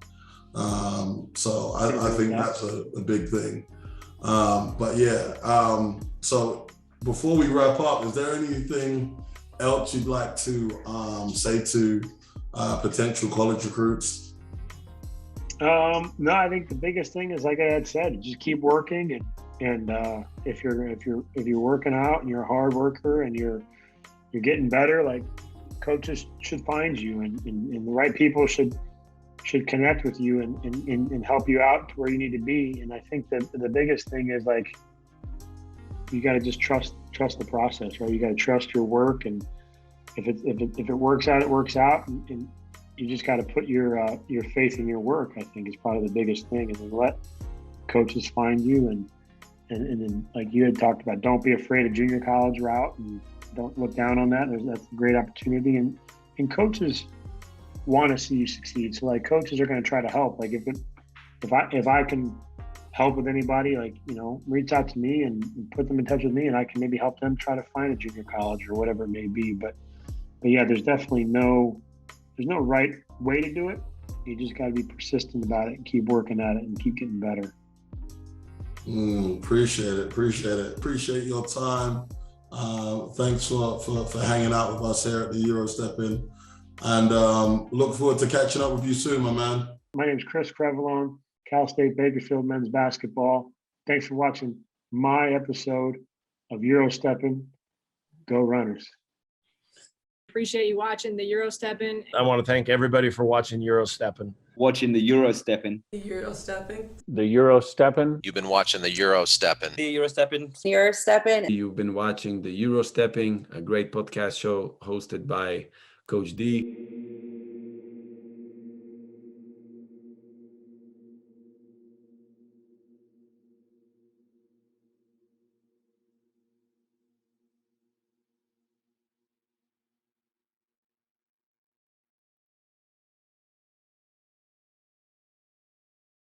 So I think that's a big thing. But yeah, so before we wrap up, is there anything else you'd like to say to potential college recruits? No, I think the biggest thing is, like I had said, just keep working And if you're working out and you're a hard worker and you're getting better, like, coaches should find you, and the right people should connect with you and help you out to where you need to be. And I think that the biggest thing is, like, you got to just trust the process, right? You got to trust your work, and if it works out, it works out, and you just got to put your faith in your work. I think is probably the biggest thing, and then let coaches find you, and then, like you had talked about, don't be afraid of junior college route, and don't look down on that. That's a great opportunity, and coaches want to see you succeed. So, like, coaches are going to try to help. Like, if I can help with anybody, like, reach out to me and put them in touch with me, and I can maybe help them try to find a junior college or whatever it may be. But yeah, there's definitely no right way to do it. You just got to be persistent about it and keep working at it and keep getting better. Appreciate it. Appreciate your time. Thanks for hanging out with us here at the Eurostepping, and look forward to catching up with you soon, my man. My name is Chris Crevelone, Cal State Bakersfield men's basketball. Thanks for watching my episode of Eurostepping. Go Runners. Appreciate you watching the Eurostepping. I want to thank everybody for watching Eurostepping. Watching the Eurostepping. The Eurostepping. The Eurostepping. You've been watching the Eurostepping. The Eurostepping. Eurostepping. You've been watching the Eurostepping, a great podcast show hosted by Coach D.